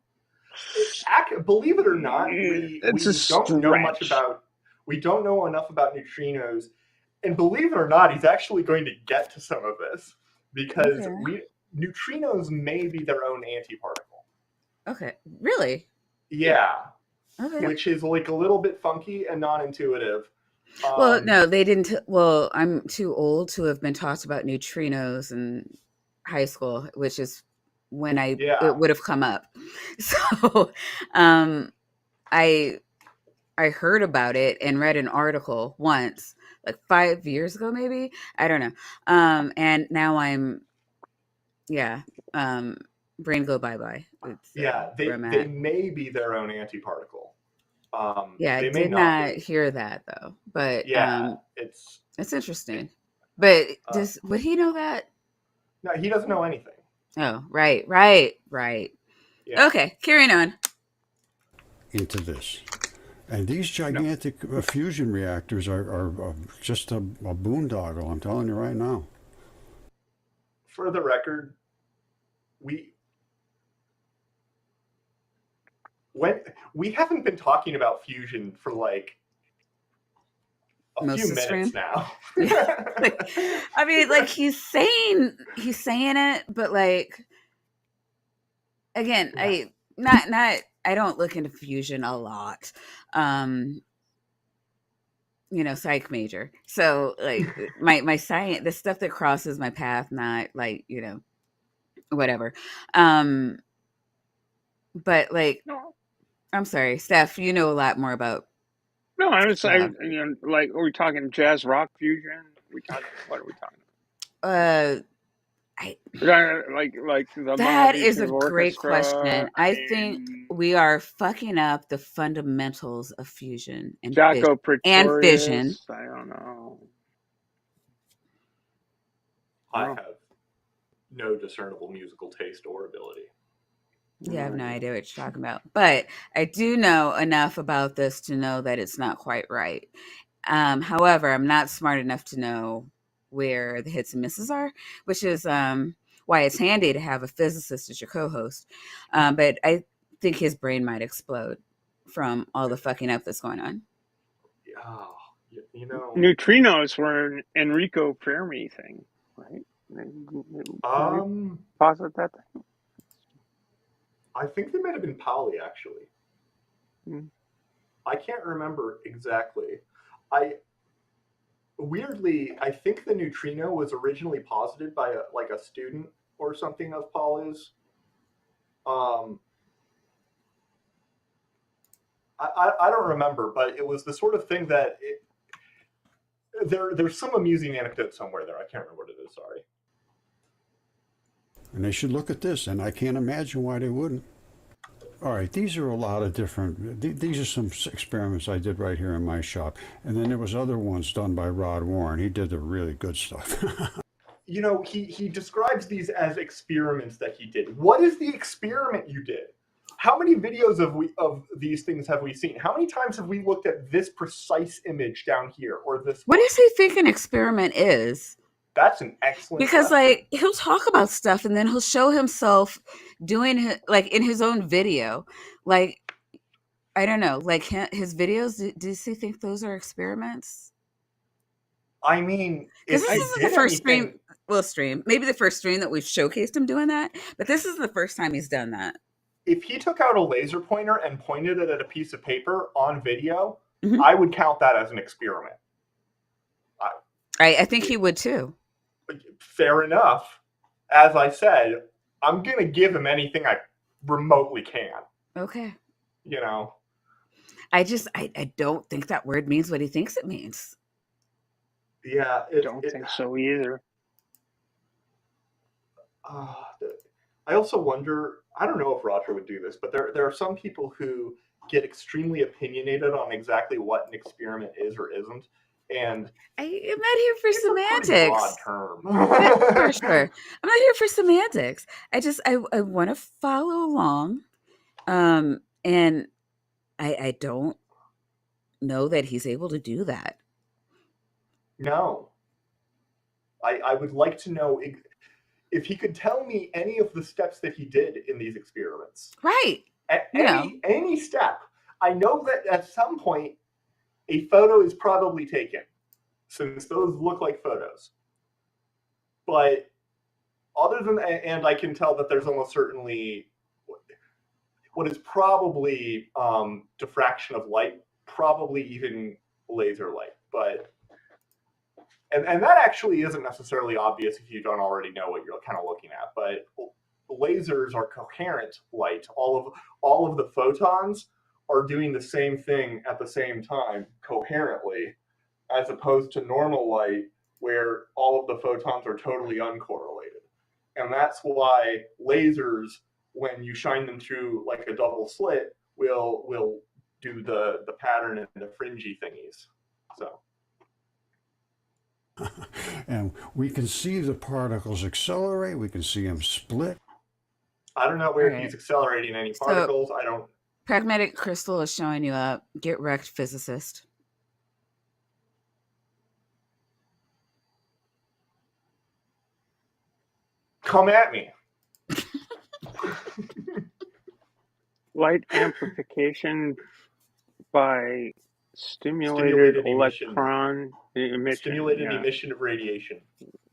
Believe it or not, we don't know much about. We don't know enough about neutrinos, and believe it or not, he's actually going to get to some of this because neutrinos may be their own antiparticle. Okay. Really? Yeah. Okay. Which is like a little bit funky and non-intuitive. Well, no, they didn't. Well, I'm too old to have been taught about neutrinos in high school, which is when it would have come up. So, I heard about it and read an article once, like 5 years ago, maybe. I don't know. And now I'm, brain go bye bye. They may be their own antiparticle. I did not hear that though, but it's interesting. But would he know that? No, he doesn't know anything. Oh, right. Yeah. Okay, carrying on. Into this. And these gigantic fusion reactors are just a boondoggle. I'm telling you right now. For the record, we haven't been talking about fusion for like a Most few of the minutes stream. now. Like, I mean, like he's saying it, but like again, I don't look into fusion a lot. Psych major. So like my science, the stuff that crosses my path, not like, whatever. But like, No, I'm sorry, Steph, you know a lot more about no, I was uh like, are we talking jazz rock fusion? What are we talking? uh I Like the that is a Mahavishnu great Orchestra. question. I I think mean, we are fucking up the fundamentals of fusion Jaco and fission. Pretorius. I don't know. I No. have no discernible musical taste or ability. Yeah, I have no idea what you're talking about. But I do know enough about this to know that it's not quite right. However, I'm not smart enough to know where the hits and misses are, which is why it's handy to have a physicist as your co-host. But I think his brain might explode from all the fucking up that's going on. Oh, you know. Neutrinos were an Enrico Fermi thing, right? Posit that thing? I think they might have been Pauli, actually. I can't remember exactly. Weirdly, I think the neutrino was originally posited by a student or something of Pauli's. I don't remember, but it was the sort of thing that there's some amusing anecdote somewhere there. I can't remember what it is. Sorry. And they should look at this, and I can't imagine why they wouldn't. All right, these are a lot of different, these are some experiments I did right here in my shop. And then there was other ones done by Rod Warren. He did the really good stuff. He describes these as experiments that he did. What is the experiment you did? How many videos of these things have we seen? How many times have we looked at this precise image down here or this? What does he think an experiment is? That's an excellent because question. like he'll talk about stuff and then he'll show himself doing like in his own video, like I don't know, like his videos. Does he think those are experiments? I mean, because this isn't the first stream. Maybe the first stream that we've showcased him doing that, but this is the first time he's done that. If he took out a laser pointer and pointed it at a piece of paper on video, I would count that as an experiment. I think he would too. Fair enough. As I said, I'm going to give him anything I remotely can. Okay. I don't think that word means what he thinks it means. Yeah. I don't think so either. I also wonder, I don't know if Roger would do this, but there are some people who get extremely opinionated on exactly what an experiment is or isn't. And I'm not here for semantics. Broad term. For sure. I'm not here for semantics. I want to follow along. And I don't know that he's able to do that. No. I would like to know if he could tell me any of the steps that he did in these experiments. Right. Any step. I know that at some point a photo is probably taken, since those look like photos. But other than that, and I can tell that there's almost certainly what is probably diffraction of light, probably even laser light. But and that actually isn't necessarily obvious if you don't already know what you're kind of looking at. But lasers are coherent light. All of the photons are doing the same thing at the same time coherently, as opposed to normal light where all of the photons are totally uncorrelated. And that's why lasers, when you shine them through like a double slit, will do the pattern and the fringy thingies. So. And we can see the particles accelerate. We can see them split. I don't know where he's accelerating any particles. I don't. Pragmatic Crystal is showing you up. Get wrecked, physicist. Come at me. Light amplification by Stimulated emission. electron emission. Stimulated Yeah, emission of radiation.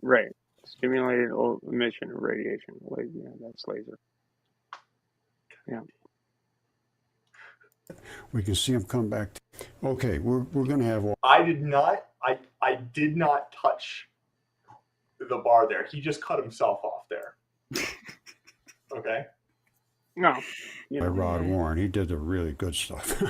right. Stimulated emission of radiation. Yeah, that's laser. Yeah. We can see them come back. Okay, we're going to have all. I did not touch the bar there. He just cut himself off there. Okay. No. By Rod Warren, he did the really good stuff.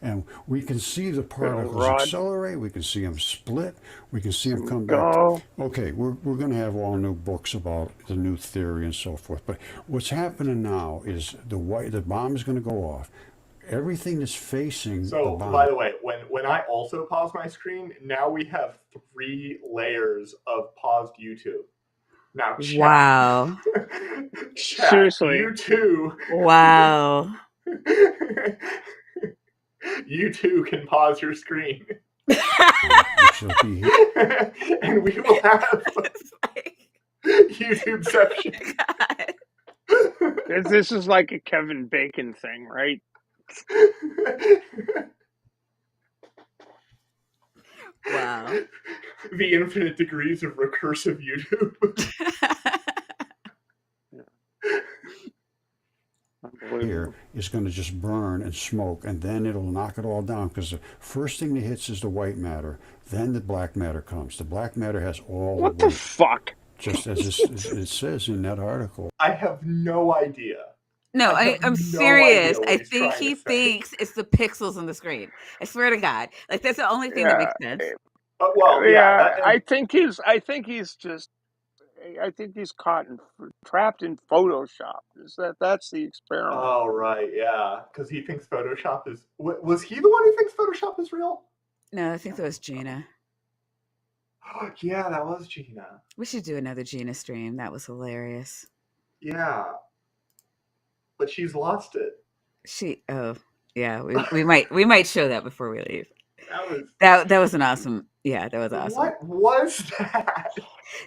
And we can see the particles accelerate. We can see them split. We can see them come back. Okay, we're going to have all new books about the new theory and so forth. But what's happening now is the bomb is going to go off. Everything that's facing the bomb. By the way, when I also pause my screen, now we have 3 layers of paused YouTube. Now, chat. Wow. Chat, Seriously. you too. Wow. You too can pause your screen. And we will have YouTubeception. This is like a Kevin Bacon thing, right? Wow. The infinite degrees of recursive YouTube. Here is going to just burn and smoke, and then it'll knock it all down, because the first thing that hits is the white matter, then the black matter comes. The black matter has all what the fuck? Just as it says in that article. I have no idea. No, I'm serious. I think he thinks it's the pixels on the screen. I swear to God, like that's the only thing that makes sense. I think he's trapped in Photoshop. That's the experiment? Oh right, yeah, because he thinks Photoshop is. Was he the one who thinks Photoshop is real? No, I think that was Gina. Yeah, that was Gina. We should do another Gina stream. That was hilarious. Yeah, but she's lost it. We might show that before we leave. That was an awesome. Yeah, that was awesome. What was that?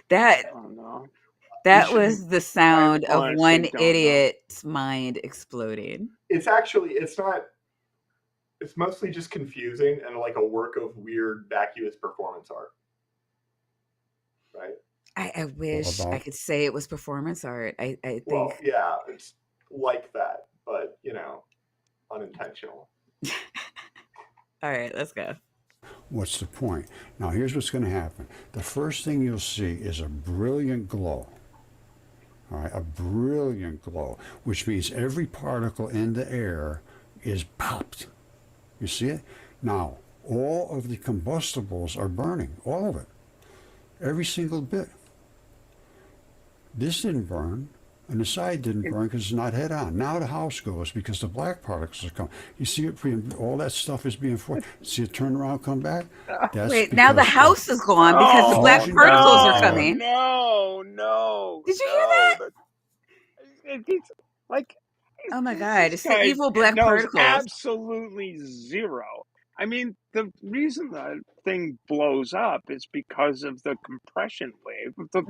That I don't know. That was the sound of one idiot's mind exploding. It's not. It's mostly just confusing and like a work of weird, vacuous performance art. Right? I wish I could say it was performance art. I think. Well, yeah, it's like that, but unintentional. All right, let's go. What's the point? Now, here's what's going to happen. The first thing you'll see is a brilliant glow. All right, a brilliant glow, which means every particle in the air is popped. You see it? Now, all of the combustibles are burning, all of it. Every single bit. This didn't burn, and the side didn't burn because it's not head on. Now the house goes because the black particles are coming. You see it, all that stuff is being forced. See it turn around, come back? Wait, now the house is gone because the black particles are coming. No. Did you hear that? It's like, oh my God, it's the evil black particles. Absolutely zero. I mean, the reason the thing blows up is because of the compression wave of the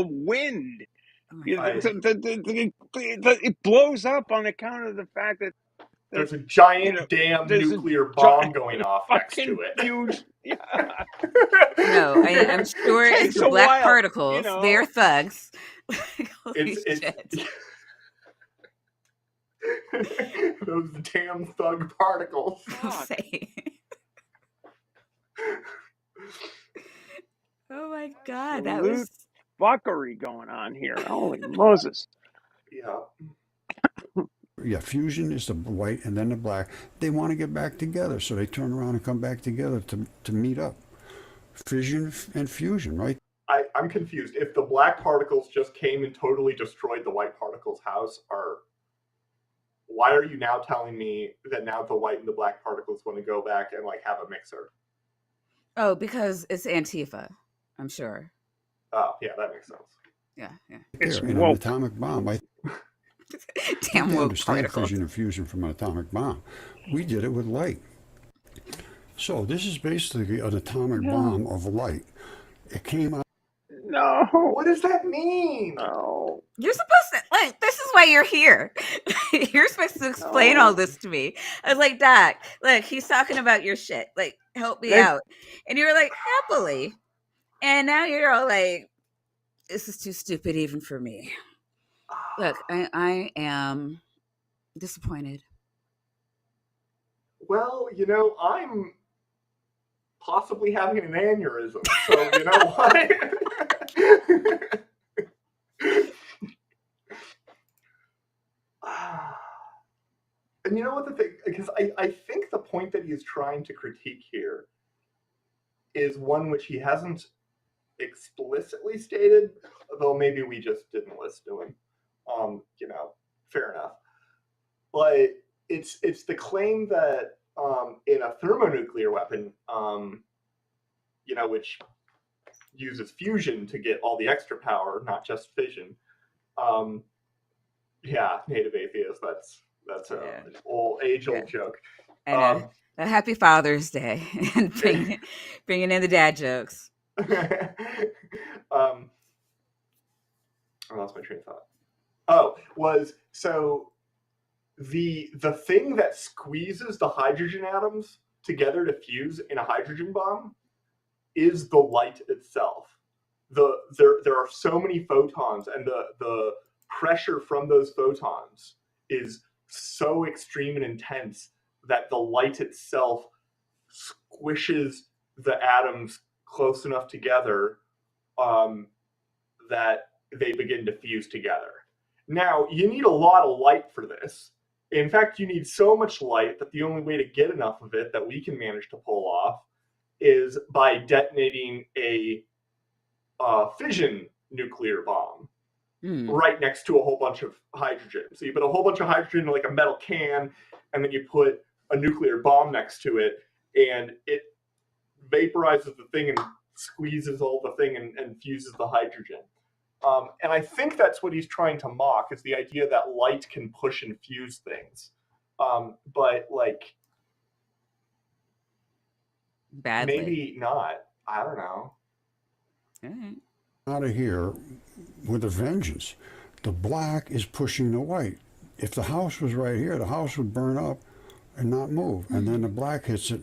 wind. It blows up on account of the fact that there's a giant damn nuclear bomb going off next to it. Huge, yeah. No, I'm sure it's the black particles. They're thugs. Those damn thug particles. Oh my God, that was fuckery going on here. Holy Moses. Yeah, fusion is the white and then the black. They want to get back together, so they turn around and come back together to meet up. Fission and fusion, right? I'm confused. If the black particles just came and totally destroyed the white particles' house, why are you now telling me that now the white and the black particles want to go back and have a mixer? Oh, because it's Antifa, I'm sure. Oh, yeah, that makes sense. Yeah. It's an atomic bomb. Damn They woke understand particles. fission and fusion from an atomic bomb. We did it with light. So this is basically an atomic No. bomb of light. It came out. No. What does that mean? No. You're supposed to, like, this is why you're here. You're supposed to explain all No. this to me. I was like, Doc, look, he's talking about your shit. Like, help me They- out. And you were like, happily. And now you're all like, this is too stupid even for me. Look, I am disappointed. Well, you know, I'm possibly having an aneurysm, so you know what? And you know what the thing, because I think the point that he's trying to critique here is one which he hasn't explicitly stated, though maybe we just didn't listen to him. You know, fair enough. But it's the claim that in a thermonuclear weapon, you know, which uses fusion to get all the extra power, not just fission. Yeah, native atheist. That's an age-old joke. I know. A happy Father's Day and bringing in the dad jokes. I lost my train of thought. Oh, was so the thing that squeezes the hydrogen atoms together to fuse in a hydrogen bomb is the light itself. There are so many photons, and the pressure from those photons is so extreme and intense that the light itself squishes the atoms close enough together that they begin to fuse together. Now, you need a lot of light for this. In fact, you need so much light that the only way to get enough of it that we can manage to pull off is by detonating a fission nuclear bomb right next to a whole bunch of hydrogen. So you put a whole bunch of hydrogen in like a metal can, and then you put a nuclear bomb next to it, and it vaporizes the thing and squeezes all the thing and fuses the hydrogen. And I think that's what he's trying to mock, is the idea that light can push and fuse things. But like, Badly. maybe not. I don't know. All right. Out of here with a vengeance. The black is pushing the white. If the house was right here, the house would burn up and not move. And then the black hits it.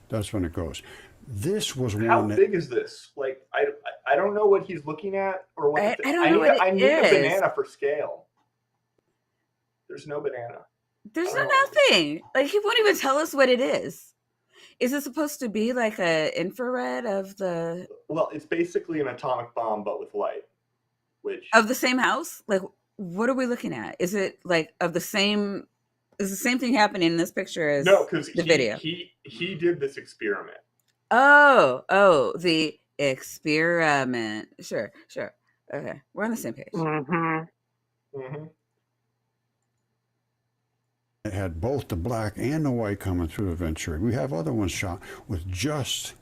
That's when it goes. This was How one that. big is this? Like, I don't know what he's looking at, or what. I don't know what I it need a is. banana for scale. There's no banana. There's I don't know. nothing. Like, he won't even tell us what it is. Is it supposed to be like a infrared of the Well, it's basically an atomic bomb, but with light. Which same house? Like, what are we looking at? Is it like of the same? Is the same thing happening in this picture as no, because the video? he did this experiment. Oh, the experiment. Sure. Okay, we're on the same page. It had both the black and the white coming through the venturi. We have other ones shot with just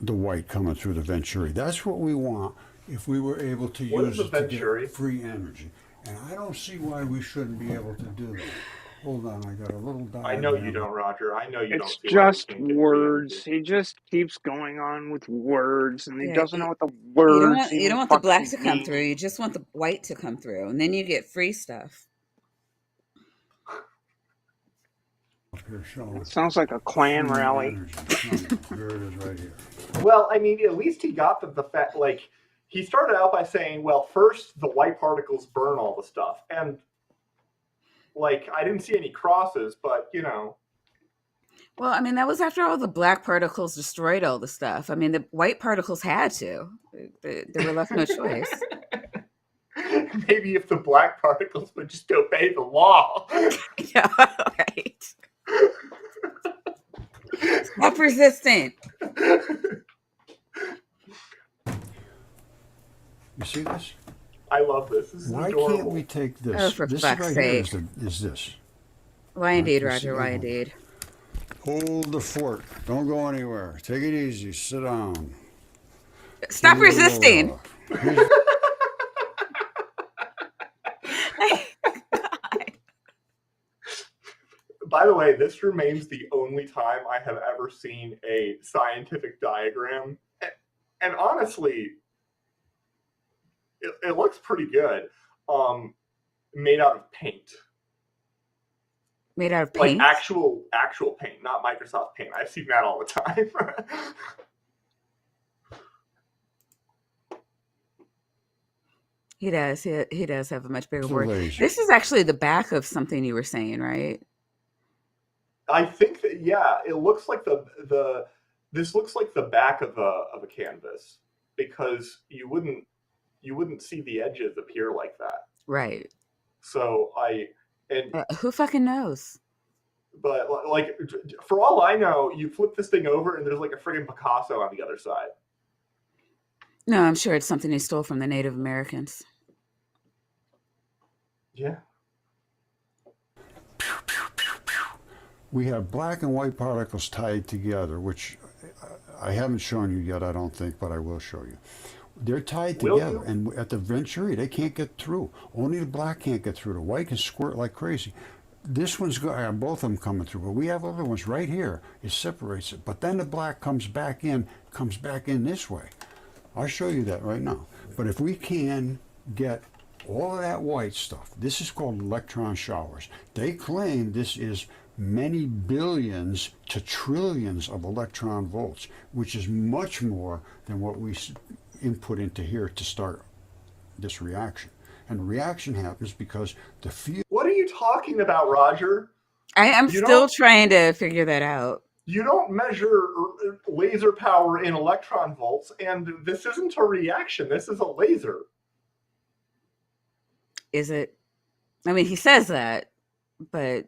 the white coming through the venturi. That's what we want if we were able to What use is a it to venturi? get free energy. And I don't see why we shouldn't be able to do that. Hold on, I got a little diagram. I know you don't, Roger. I know you don't. It's see why we just can't get free words. energy. He just keeps going on with words, and he Yeah, doesn't know what the You words don't even want the black to fucking come mean. through. You just want the white to come through, and then you get free stuff. Up here showing It sounds like a Klan free rally. energy. Here it is right here. Well, I mean, at least he got the fact. Like, he started out by saying, "Well, first the white particles burn all the stuff," and like, I didn't see any crosses, but you know. Well, I mean, that was after all the black particles destroyed all the stuff. I mean, the white particles had to. They were left no choice. Maybe if the black particles would just obey the law. Yeah, right. Stop resisting. You see this? I love this. This is Why adorable. can't we take this? Oh, for this fuck's right here sake. is this. Why indeed, Right, Roger? you Why see- indeed? Hold the fort. Don't go anywhere. Take it easy. Sit down. Stop Turn the load resisting. off. Here's- By the way, this remains the only time I have ever seen a scientific diagram. And honestly, it looks pretty good. Made out of paint. Made out of Like paint? actual paint, not Microsoft Paint. I've seen that all the time. He does. He does have a much bigger It's a board. laser. This is actually the back of something you were saying, right? I think that it looks like this looks like the back of a canvas, because you wouldn't see the edges appear like that. Right. So Who fucking knows? but like, for all I know, you flip this thing over and there's like a friggin' Picasso on the other side. No, I'm sure it's something he stole from the Native Americans. Yeah. We have black and white particles tied together, which I haven't shown you yet, I don't think, but I will show you. They're tied Will together, you? and at the Venturi, they can't get through. Only the black can't get through. The white can squirt like crazy. This one's got, I have both of them coming through, but we have other ones right here. It separates it, but then the black comes back in this way. I'll show you that right now. But if we can get all of that white stuff, this is called electron showers. They claim this is many billions to trillions of electron volts, which is much more than what we input into here to start this reaction. And the reaction happens because the field. What are you talking about, Roger? I am You still don't- trying to figure that out. You don't measure laser power in electron volts, and this isn't a reaction. This is a laser. Is it? I mean, he says that, but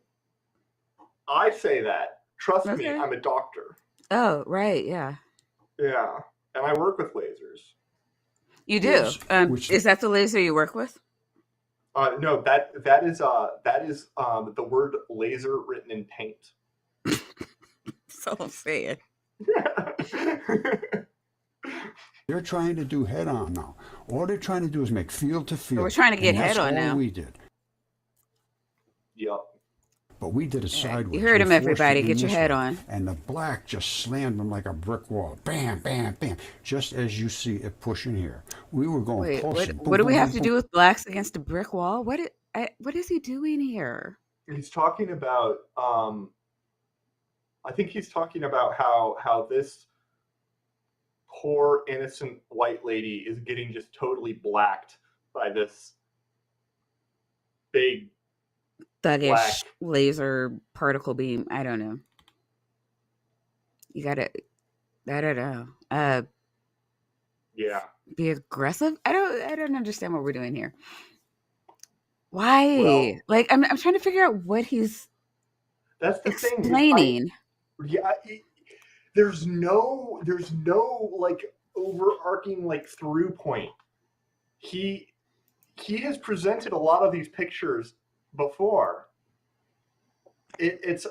I say that. Trust me, Okay. I'm a doctor. oh, right, yeah, Yeah, and I work with lasers. you do. Yes, which- Is that the laser you work with? No, that is the word laser written in paint. So I'm saying. They're trying to do head on now. All they're trying to do is make field to field. we're trying to get and that's head on all now. we did. Yep. But we did it sideways. You heard We him, forced everybody. it in Get your this head way. on. And the black just slammed them like a brick wall. Bam, bam, bam. Just as you see it pushing here. We were going Wait, pulsing. what do we have to do with blacks against a brick wall? What is he doing here? He's talking about I think he's talking about how this poor innocent white lady is getting just totally blacked by this big Thuggish black. laser particle beam. I don't know. You gotta. I don't know. Yeah. Be aggressive. I don't understand what we're doing here. Why? Well- Like I'm trying to figure out what he's That's the thing. explaining. There's no like overarching like through point. He has presented a lot of these pictures before. It's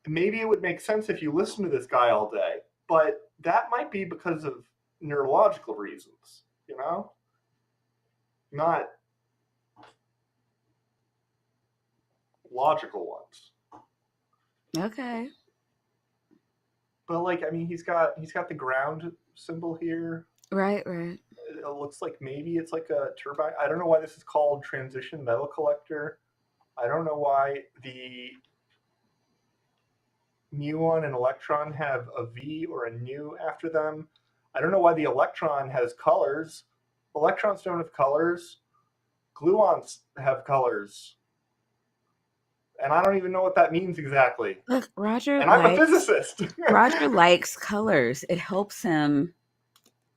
maybe it would make sense if you listen to this guy all day, but that might be because of neurological reasons, you know? Not logical ones. Okay. But like, I mean, he's got the ground symbol here. Right. It looks like maybe it's like a turbine. I don't know why this is called transition metal collector. I don't know why the muon and electron have a V or a nu after them. I don't know why the electron has colors. Electrons don't have colors. Gluons have colors. And I don't even know what that means exactly. Look, Roger. And I'm a likes- physicist. Roger likes colors. It helps him,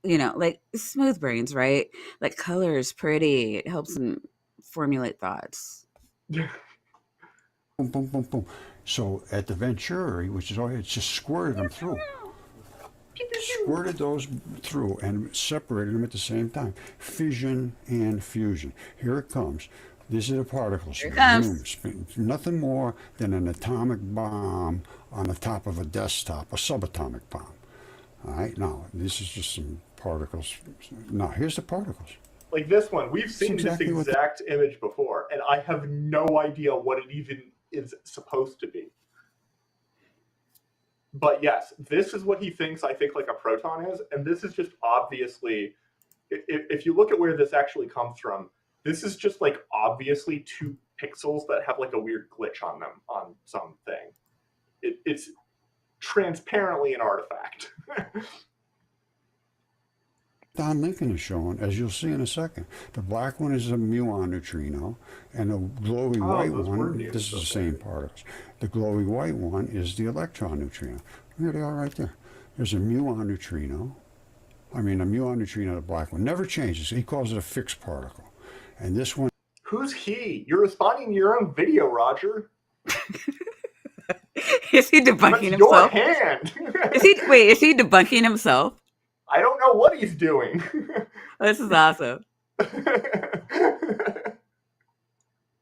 like smooth brains, right? Like color is pretty. It helps him formulate thoughts. Boom, boom, boom, boom. So at the Venturi, which is all, it just squirted them through. Squirted those through and separated them at the same time. Fission and fusion. Here it comes. These are the particles. Here it comes. Zoom, spin. Nothing more than an atomic bomb on the top of a desktop, a subatomic bomb. All right, now this is just some particles. Now here's the particles. Like this one, we've seen exactly this what exact image before, and I have no idea what it even is supposed to be. But yes, this is what he thinks, I think, like a proton is. And this is just obviously, if you look at where this actually comes from, this is just like obviously 2 pixels that have like a weird glitch on them on something. It's transparently an artifact. Don Lincoln is showing, as you'll see in a second. The black one is a muon neutrino, and the glowy white those were one, news, this is the okay. same particles. The glowy white one is the electron neutrino. There they are right there. There's a muon neutrino. I mean, a muon neutrino, the black one, never changes. He calls it a fixed particle. And this one, Who's he? You're responding to your own video, Roger. Is he debunking That's your himself? hand. Is he debunking himself? I don't know what he's doing. This is awesome.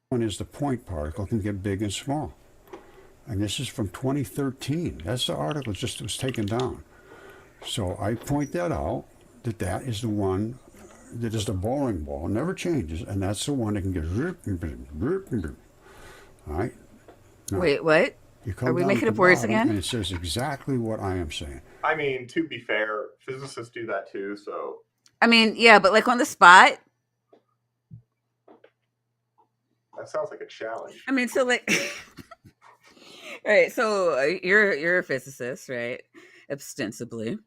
one is the point particle, can get big and small. And this is from 2013. That's the article, just was taken down. So I point that out, that is the one that is the bowling ball, never changes, and that's the one that can get all right? Now, Wait, what? you come Are we down making to up the words bottom, again? And it says exactly what I am saying. I mean, to be fair, physicists do that too, so I mean, yeah, but like on the spot. that sounds like a challenge. I mean, so like, right? So you're a physicist, right? Ostensibly,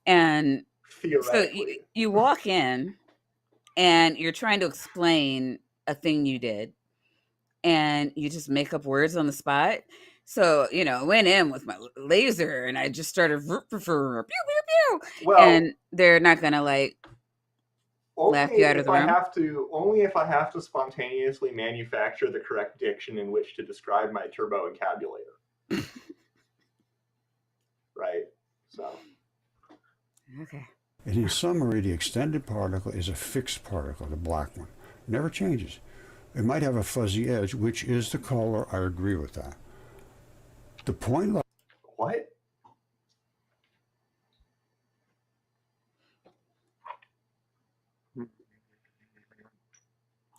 and so Theoretically. you walk in, and you're trying to explain a thing you did, and you just make up words on the spot. So I went in with my laser, and I just started pew pew pew, Well, and they're not gonna like laugh only you out of if the I room. only if I have to spontaneously manufacture the correct diction in which to describe my turbo encabulator. Right? So Okay. And in summary, the extended particle is a fixed particle, the black one. Never changes. It might have a fuzzy edge, which is the color. I agree with that. The point light what?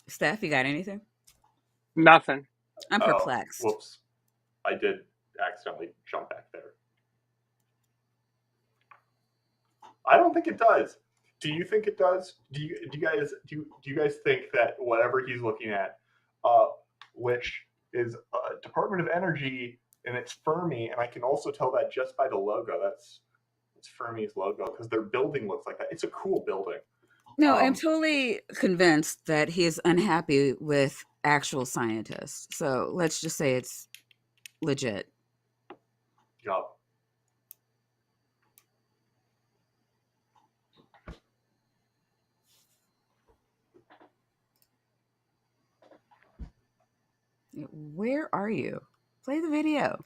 Steph, you got anything? Nothing. I'm Oh, perplexed. whoops. I did accidentally jump back there. I don't think it does. Do you think it does? Do you guys think that whatever he's looking at, which is Department of Energy and it's Fermi, and I can also tell that just by the logo. It's Fermi's logo because their building looks like that. It's a cool building. No, I'm totally convinced that he is unhappy with actual scientists. So let's just say it's legit. Yup. Where are you? Play the video.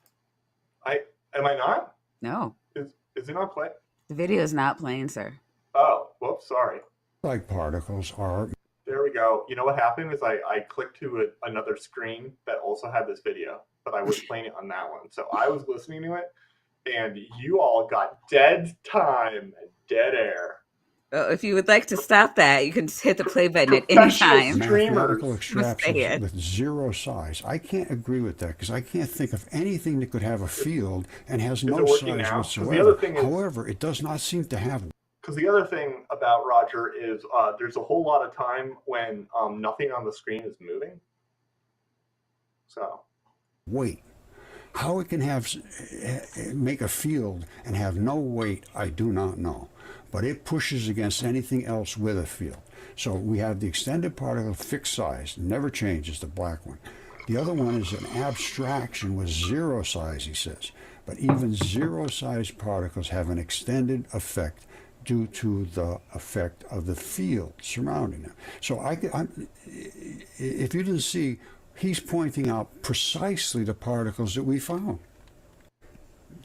Am I not? No, Is it not play? the video is not playing, sir. Oh, whoops, sorry. particles are There we go. You know what happened is I clicked to another screen that also had this video, but I was playing it on that one. So I was listening to it, and you all got dead time and dead air. If you would like to stop that, you can just hit the play button at any time. mathematical Streamers. extraptions with zero size. I can't agree with that because I can't think of anything that could have a field and has no it working size now? 'Cause the whatsoever. other thing is- However, it does not seem to have Because the other thing about Roger is there's a whole lot of time when nothing on the screen is moving. So weight. How it can have make a field and have no weight, I do not know. But it pushes against anything else with a field. So we have the extended particle fixed size, never changes, the black one. The other one is an abstraction with zero size, he says. But even zero size particles have an extended effect due to the effect of the field surrounding them. So if you didn't see, he's pointing out precisely the particles that we found.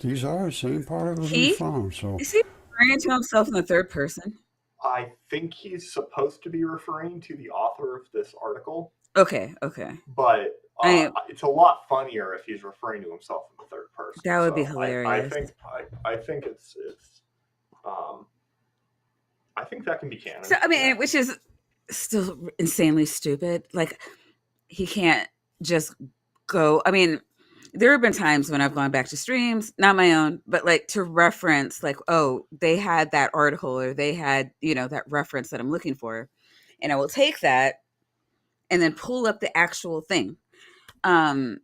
These are the same particles we found. So is he referring to himself in the third person? I think he's supposed to be referring to the author of this article. Okay. But it's a lot funnier if he's referring to himself in the third person. That would be hilarious. I think it's I think that can be canon. So I mean, which is still insanely stupid. Like he can't just go. I mean, there have been times when I've gone back to streams, not my own, but like to reference, like, oh, they had that article or they had, that reference that I'm looking for. And I will take that and then pull up the actual thing. Yeah,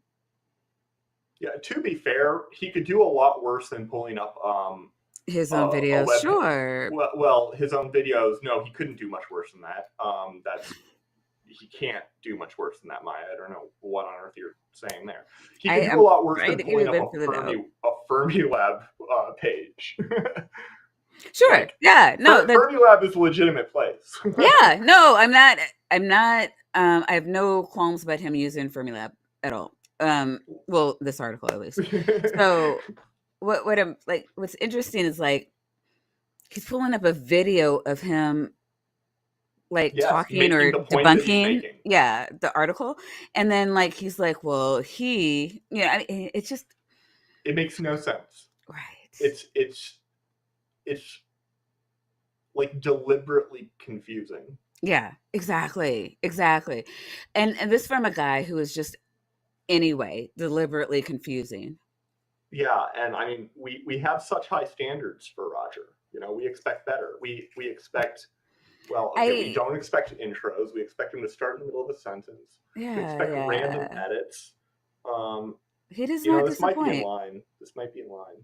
to be fair, he could do a lot worse than pulling up his own videos. Sure. Well, his own videos. No, he couldn't do much worse than that. He can't do much worse than that, Maya. I don't know what on earth you're saying there. He can do a lot worse than pulling up a Fermilab page. Sure. Like, yeah. No. Fermilab is a legitimate place. Yeah. No, I'm not. I have no qualms about him using Fermilab at all. Well, this article at least. So, what I'm like, what's interesting is like he's pulling up a video of him like talking or debunking the article, and then like he's like, well, it's just, it makes no sense, right? It's like deliberately confusing. Yeah, exactly. And this from a guy who is just anyway deliberately confusing. Yeah, and I mean we have such high standards for Roger. We expect better. We expect, well, okay, we don't expect intros. We expect him to start in the middle of a sentence. Yeah, we expect random edits. He does not this disappoint. This might be in line.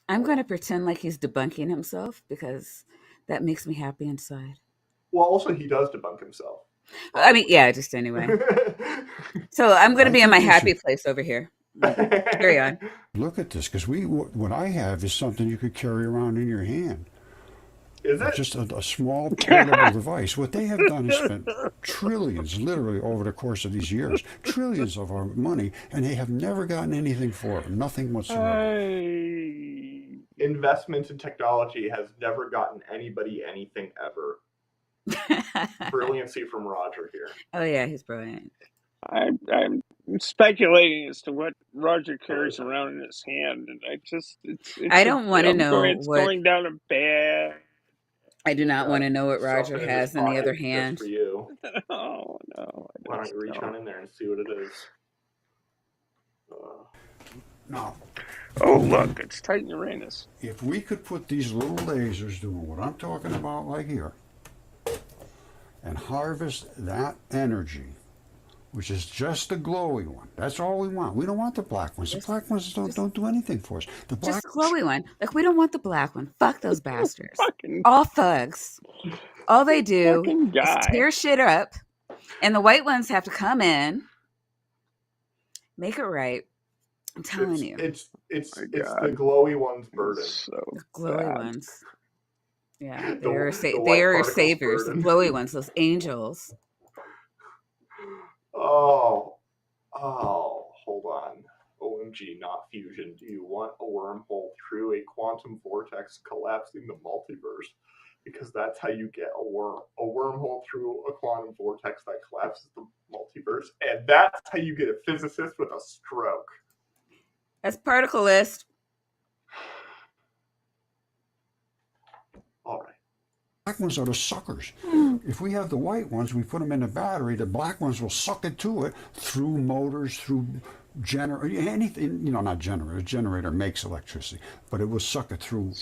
I'm going to pretend like he's debunking himself because that makes me happy inside. Well, also he does debunk himself. I mean, yeah, just anyway. So I'm going to be in my happy place over here. Carry on. Look at this, because what I have is something you could carry around in your hand. Is it? Just a small portable device. What they have done is spent trillions, literally over the course of these years, trillions of our money, and they have never gotten anything for it. Nothing whatsoever. Investment in technology has never gotten anybody anything ever. Brilliancy from Roger here. Oh yeah, he's brilliant. I'm speculating as to what Roger carries around in his hand, and I don't want to know it's going down a bad. I do not want to know what Roger has in the other hand. For you. Oh no! Why don't you reach on in there and see what it is? Now. Oh look, it's Titan Uranus. If we could put these little lasers doing what I'm talking about, like here, and harvest that energy, which is just the glowy one. That's all we want. We don't want the black ones. The black ones don't do anything for us. Just the glowy one. Like, we don't want the black one. Fuck those bastards. All thugs. All they do is tear shit up, and the white ones have to come in, make it right. I'm telling you. It's the glowy ones' burden. The glowy ones. Yeah, they are saviors. The glowy ones, those angels. Oh, hold on. OMG, not fusion. Do you want a wormhole through a quantum vortex collapsing the multiverse? Because that's how you get a wormhole through a quantum vortex that collapses the multiverse. And that's how you get a physicist with a stroke. That's Particleist. All right. Black ones are the suckers. If we have the white ones, we put them in a battery, the black ones will suck it to it through motors, through anything, not generator. A generator makes electricity, but it will suck it through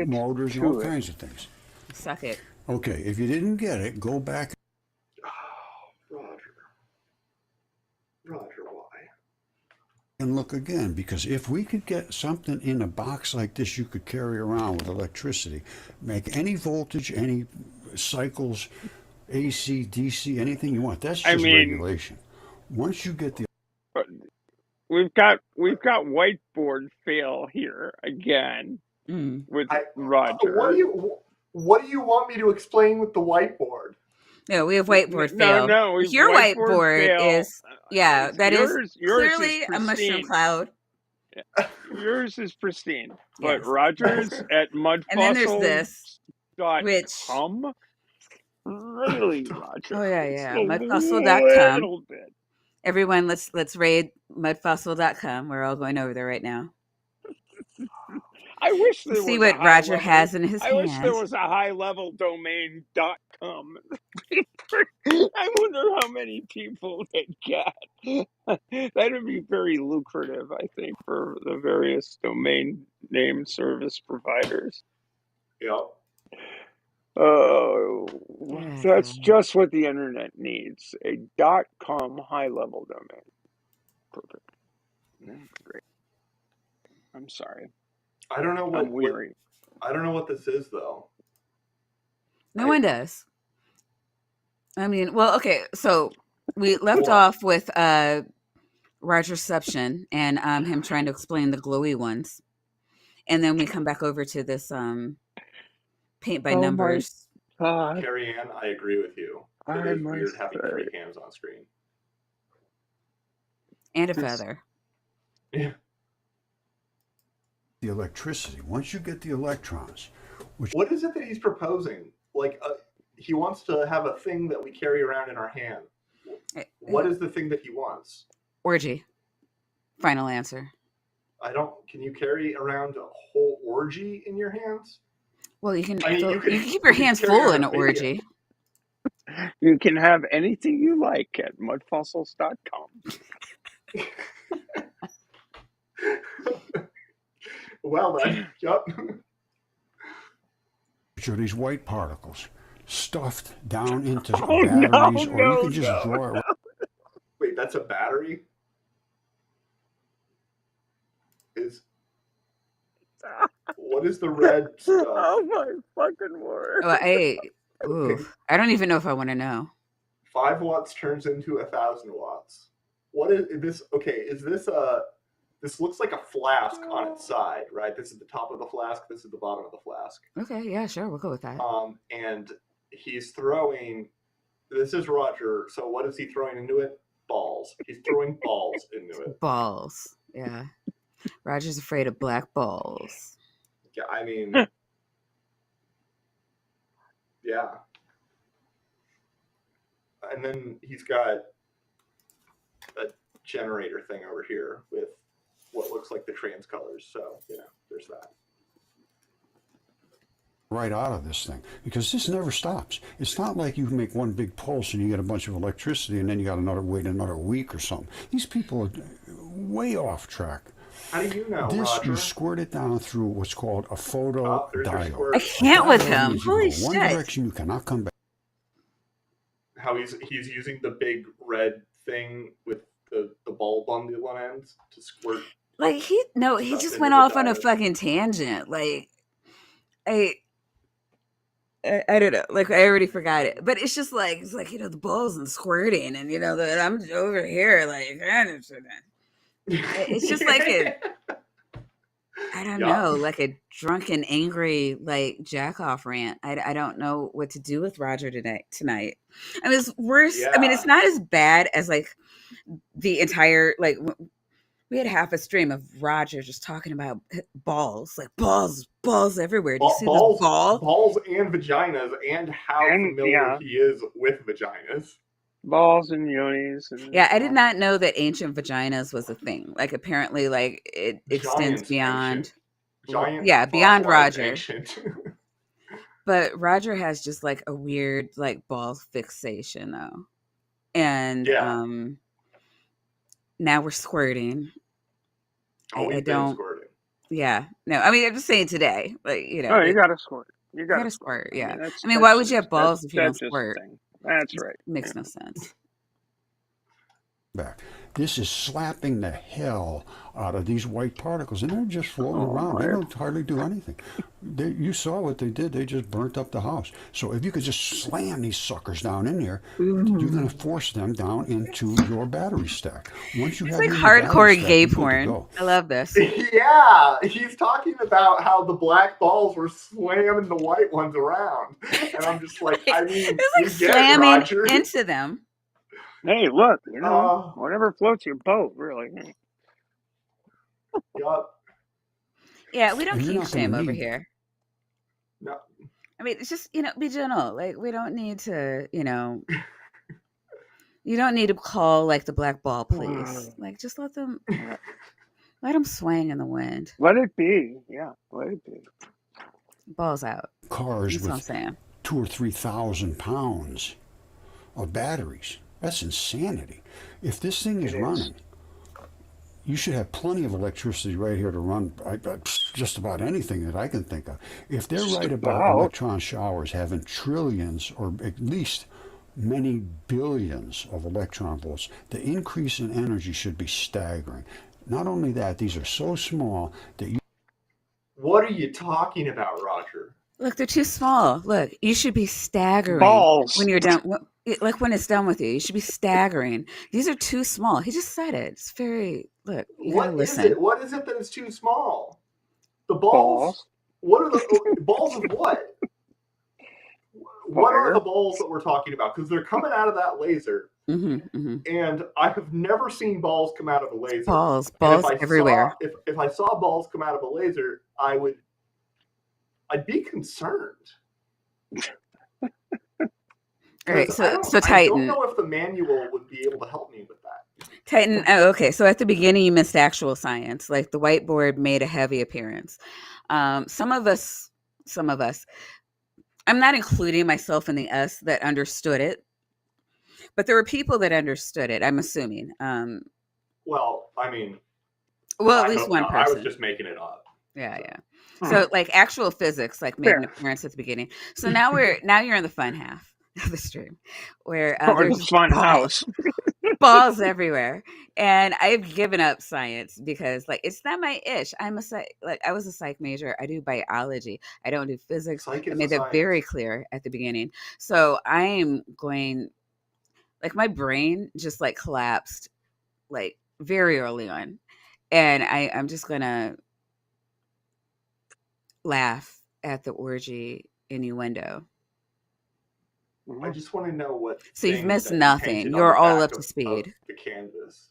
motors and all kinds of things. Suck it. Okay, if you didn't get it, go back. Roger, why? And look again, because if we could get something in a box like this you could carry around with electricity, make any voltage, any cycles, AC, DC, anything you want. That's just regulation. Once you get the... We've got whiteboard fail here again with Roger. What do you want me to explain with the whiteboard? No, we have whiteboard fail. No, your whiteboard is that yours clearly is a mushroom cloud. Yeah. Yours is pristine, but Roger's at mudfossil. And then there's this, which really, Roger. Oh yeah, mudfossil.com. Everyone, let's raid mudfossil.com. We're all going over there right now. I wish there See was a what high Roger level. has in his I wish there hand. was a high level domain.com. I wonder how many people would get. That would be very lucrative, I think, for the various domain name service providers. Yep. Oh, Yeah, that's God. just what the internet needs. A .com high level domain. Perfect. Great. I'm sorry. I don't know I'm what weary. I don't know what this is though. No I- one does. I mean, well, okay, so we left Well, off with Rogerception and him trying to explain the glowy ones. And then we come back over to this paint by Oh my numbers. God. Carrie Ann, I agree with you. It I is must weird having say. 3 hands on screen. And a This- feather. Yeah. The electricity. Once you get the electrons, What is it that he's proposing? Like, he wants to have a thing that we carry around in our hand. What is the thing that he wants? Orgy. Final answer. Can you carry around a whole orgy in your hands? Well, you can, I mean, you you could- can keep your you could hands carry full on in a an video. orgy. You can have anything you like at mudfossils.com. Well then, yep. which are these white particles stuffed down into Oh, no, batteries, or you no, can just no, draw it. Wait, that's a battery? What is the red stuff? Oh my fucking word. Oh, I don't even know if I want to know. 5 watts turns into 1,000 watts. What is this? Okay, is this a? This looks like a flask on its side, right? This is the top of the flask. This is the bottom of the flask. Okay, yeah, sure, we'll go with that. And he's throwing. This is Roger. So what is he throwing into it? Balls. He's throwing balls into it. Balls. Yeah. Roger's afraid of black balls. Yeah, I mean, yeah. And then he's got a generator thing over here with what looks like the trans colors. So, there's that. right out of this thing, because this never stops. It's not like you make one big pulse and you get a bunch of electricity and then you got to wait another week or something. These people are way off track. How do you know, This Roger? you squirt it down through what's called a There's your photodiode. squirt. I can't with Diode him. means you Holy go one shit. direction, you cannot come back. How he's using the big red thing with the bulb on the one end to squirt. Like he Stuff just into went the off on a diode. fucking tangent. Like I don't know. Like I already forgot it, but it's just like the balls and squirting, and that I'm over here like it's just like I don't Yeah. know, like a drunken, angry like jack off rant. I don't know what to do with Roger tonight. I mean, it's worse. I mean, it's Yeah. not as bad as like the entire like. We had half a stream of Roger just talking about balls, like balls everywhere. Do you see balls, this ball? balls and vaginas, and how And, familiar yeah. he is with vaginas. Balls and yonis. And Yeah, I did not know that ancient vaginas was a thing. Like apparently, like it extends Giant beyond. ancient. Giant. Yeah, beyond fossilized Roger. ancient. But Roger has just like a weird like ball fixation though, and Yeah. now we're squirting. Always I been don't. squirting. Yeah, no. I mean, I'm just saying today, like Oh, you gotta squirt. You gotta gotta squirt. I Yeah. mean, that's, I mean, why that's would you have just- balls that's- if you don't that's just a squirt? thing. That's It right. makes no sense. Back. This is slapping the hell out of these white particles, and they're just floating Oh, around. They my. don't hardly do anything. You saw what they did. They just burnt up the house. So if you could just slam these suckers down in there, you're going to force them down into your battery stack. Once you It's have like your battery hardcore stack, gay you're good to porn. go. I love this. Yeah, he's talking about how the black balls were slamming the white ones around, and I'm just like, I mean, It's like we get it, slamming Roger. into them. Hey, look, Oh. whatever floats your boat, really. Yup. Yeah, we don't And you're keep not gonna shame over need- here. No. I mean, it's just be gentle. Like we don't need to, you don't need to call like the black ball police. Like just let them Let them swing in the wind. Let it be. Yeah, let it be. Balls out. Cars That's what I'm with saying. 2,000 or 3,000 pounds of batteries. That's insanity. If this thing is It is. running, you should have plenty of electricity right here to run just about anything that I can think of. If they're Just right about about. electron showers having trillions or at least many billions of electron volts, the increase in energy should be staggering. Not only that, these are so small that you What are you talking about, Roger? Look, they're too small. Look, you should be staggering Balls. when you're done. Like when it's done with you, you should be staggering. These are too small. He just said it. It's very, look, you gotta What is listen. it? What is it that is too small? The balls? Balls. What are the balls of what? What are Fire. the balls that we're talking about? Because they're coming out of that laser, and I have never seen balls come out of a laser. Balls, And if balls I everywhere. saw if I saw balls come out of a laser, I'd be concerned. All right, 'Cause so I don't Titan, know if the manual would be able to help me with that. Titan. Oh, okay, so at the beginning you missed actual science. Like the whiteboard made a heavy appearance. Some of us. I'm not including myself in the us that understood it, but there were people that understood it. I'm assuming. Well, I mean, Well, at I least hope one not. I was person. just making it up. Yeah, So. yeah. Hmm. So like actual physics like made an Fair. appearance at the beginning. So now you're in the fun half of the stream where Or there's the just fun house. balls everywhere. And I've given up science because like it's not my ish. I'm a psych, like I was a psych major. I do biology. I don't do physics. Psych I is made a that very science. clear at the beginning. So I'm going like my brain just like collapsed like very early on. And I'm just gonna laugh at the orgy innuendo. I just want to know what. So you've thing missed that he nothing. painted on You're the all back up to of speed. the canvas.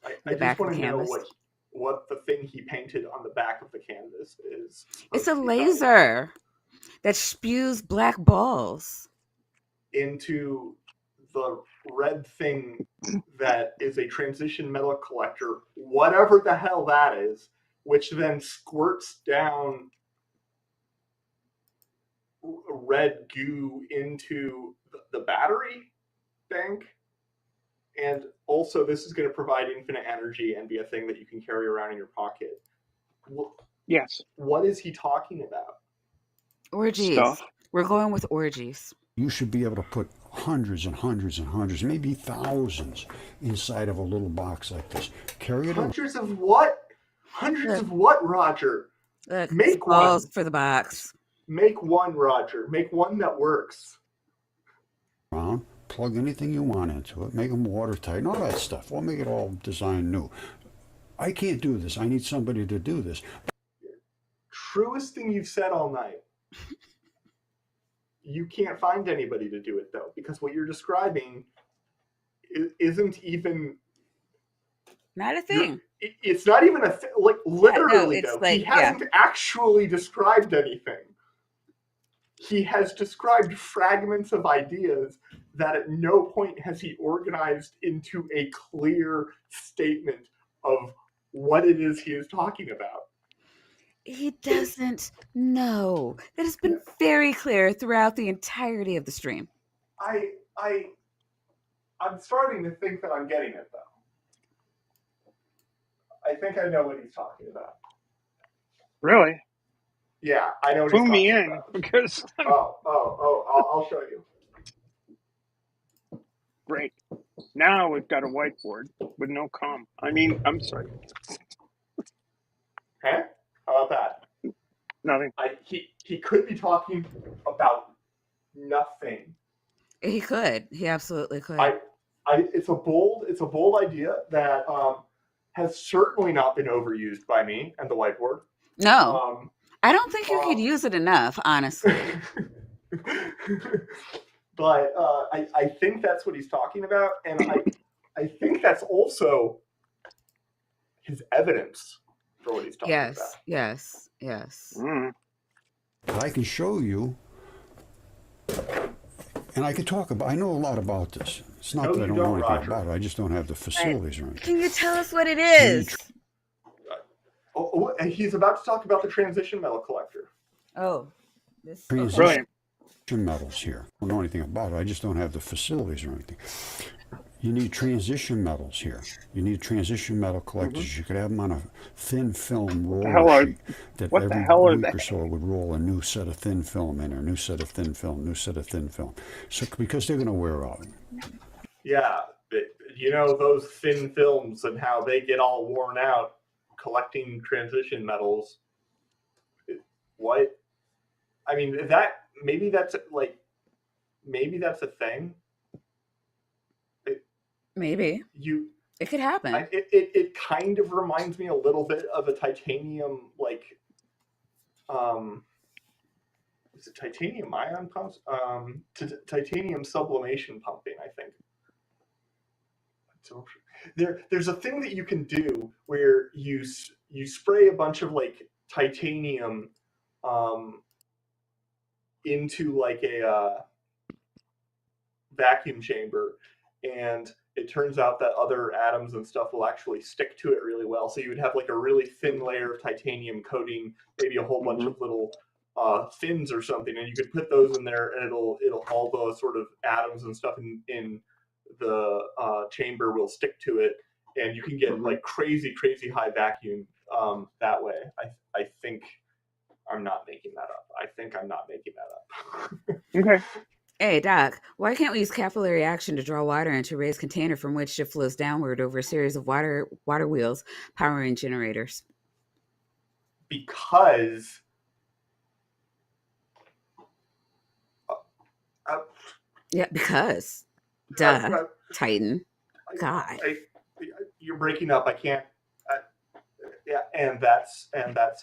I The just back of want the to know canvas. what the thing he painted on the back of the canvas is. It's supposed a to be telling me. laser that spews black balls. Into the red thing that is a transition metal collector, whatever the hell that is, which then squirts down red goo into the battery bank. And also, this is going to provide infinite energy and be a thing that you can carry around in your pocket. Yes. What is he talking about? Orgies. Stuff. We're going with orgies. you should be able to put hundreds and hundreds and hundreds, maybe thousands inside of a little box like this. Carry it around. Hundreds of what? Hundreds Look. of what, Roger? Look, Make balls one. for the box. Make one, Roger. Make one that works. Plug anything you want into it, make them watertight and all that stuff. We'll make it all designed new. I can't do this. I need somebody to do this. Truest thing you've said all night. You can't find anybody to do it, though, because what you're describing isn't even... Not a thing. It's not even a thing. Like, literally, it's though. like, He hasn't actually described anything. He has described fragments of ideas that at no point has he organized into a clear statement of what it is he is talking about. He doesn't know. That has been very clear throughout the entirety of the stream. I'm starting to think that I'm getting it, though. I think I know what he's talking about. Really? Yeah, I know what Clue he's me talking in about. because I'll show you. great. Now we've got a whiteboard with no com. I mean, I'm sorry. Huh? How about that? Nothing. He could be talking about nothing. He could. He absolutely could. It's a bold idea that has certainly not been overused by me and the whiteboard. No, I don't think you could use it enough, honestly. But I think that's what he's talking about, and I think that's also his evidence for what he's talking about. Yes. Mm. I can show you, and I can talk about. I know a lot about this. It's not No, that I you don't know don't, anything Roger. about it. I just don't have the facilities or anything. Can you tell us what it is? And he's about to talk about the transition metal collector. Oh, this Transition Brilliant. metals here. I don't know anything about it. I just don't have the facilities or anything. You need transition metals here. You need transition metal collectors. You could have them on a thin film What the hell roller are sheet that what the every hell are week they? or so would roll a new set of thin film in, or a new set of thin film, new set of thin film. So because they're going to wear out. Yeah, you know those thin films and how they get all worn out collecting transition metals. What? I mean, that maybe that's a thing. maybe You, it could happen. it kind of reminds me a little bit of a titanium is it titanium ion pumps? Titanium sublimation pumping, I think. There's a thing that you can do where you spray a bunch of like titanium into like a vacuum chamber, and it turns out that other atoms and stuff will actually stick to it really well. So you would have like a really thin layer of titanium coating maybe a whole bunch of little fins or something, and you could put those in there, and it'll all the sort of atoms and stuff in the chamber will stick to it, and you can get like crazy high vacuum that way. I think I'm not making that up. Okay. Hey, Doc, why can't we use capillary action to draw water into a raised container from which it flows downward over a series of water wheels powering generators? Because Yeah, because. Duh. uh, Titan. God. you're breaking up. I can't. Yeah, and that's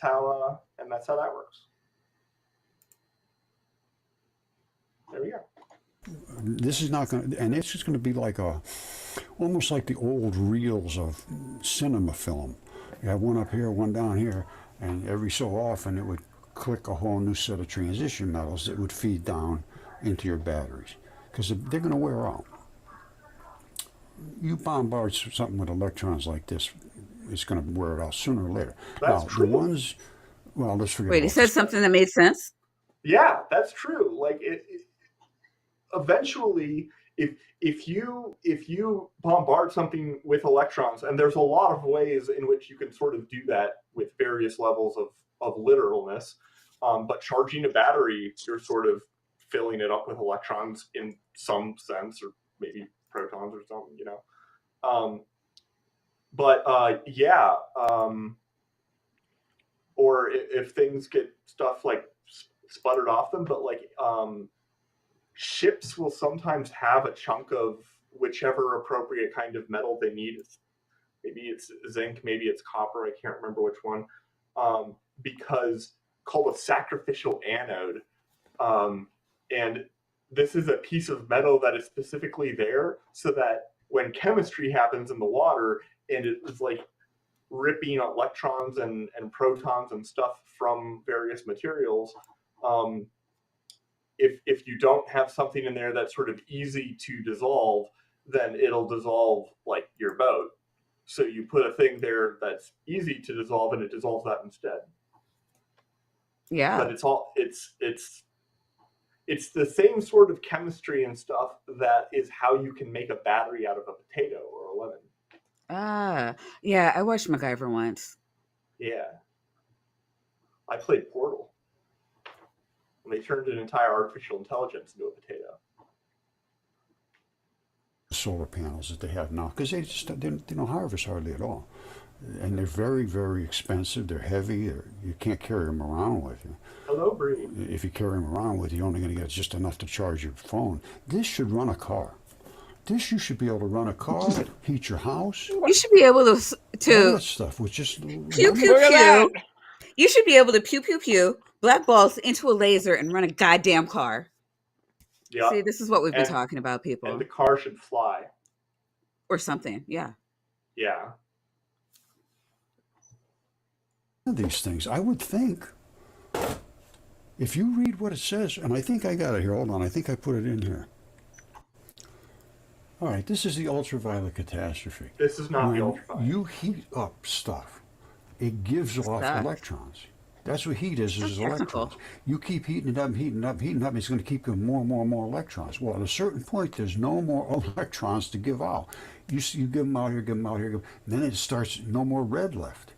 how that works. There we go. This is not going to, and it's just going to be like almost like the old reels of cinema film. You have one up here, one down here, and every so often it would click a whole new set of transition metals that would feed down into your batteries, because they're going to wear out. You bombard something with electrons like this, it's going to wear it out sooner or later. That's now, true. the ones, well, let's forget Wait, about he said this. something that made sense? Yeah, that's true. Like eventually, if you bombard something with electrons, and there's a lot of ways in which you can sort of do that with various levels of literalness, but charging a battery, you're sort of filling it up with electrons in some sense, or maybe protons or something, you know. Or if things get stuff like sputtered off them, but like ships will sometimes have a chunk of whichever appropriate kind of metal they need. Maybe it's zinc, maybe it's copper, I can't remember which one, because called a sacrificial anode. And this is a piece of metal that is specifically there so that when chemistry happens in the water and it is like ripping electrons and protons and stuff from various materials, if you don't have something in there that's sort of easy to dissolve, then it'll dissolve like your boat. So you put a thing there that's easy to dissolve, and it dissolves that instead. Yeah. But it's the same sort of chemistry and stuff that is how you can make a battery out of a potato or a lemon. Yeah, I watched MacGyver once. Yeah. I played Portal. And they turned an entire artificial intelligence into a potato. Solar panels that they have now, because they don't harvest hardly at all, and they're very, very expensive. They're heavy. You can't carry them around with you. Hello, Bree. If you carry them around with you, you're only going to get just enough to charge your phone. This should run a car. You should be able to run a car, heat your house. You should be able All that stuff with just pew pew pew. You should be able to pew pew pew black balls into a laser and run a goddamn car. Yeah. See, this is what we've been talking about, people. And the car should fly. Or something, yeah. Yeah. These things, I would think, if you read what it says, and I think I got it here. Hold on, I think I put it in here. All right, this is the ultraviolet catastrophe. This is not the ultraviolet. You heat up stuff It gives off Sucks. electrons. That's what heat is So technical. electrons. You keep heating it up, heating it up, heating it up, it's going to keep giving more and more and more electrons. Well, at a certain point, there's no more electrons to give out. You give them out here, give them out here, then it starts, no more red left,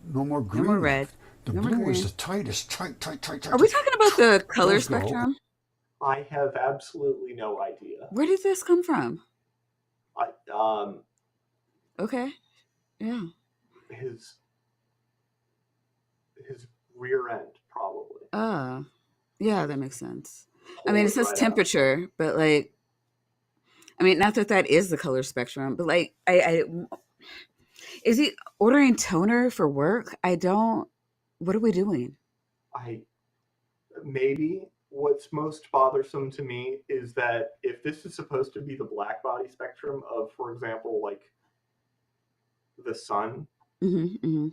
no more No green more red. left. The No more blue is green. the tightest, tight. Are we talking about the color Those go. spectrum? I have absolutely no idea. Where did this come from? I Okay. Yeah. his rear end probably. Yeah, that makes sense. I Pull mean, it it says right out. temperature, but like, I mean, not that that is the color spectrum, but like, is he ordering toner for work? I don't. What are we doing? Maybe what's most bothersome to me is that if this is supposed to be the black body spectrum of, for example, like the sun, Mm-hmm.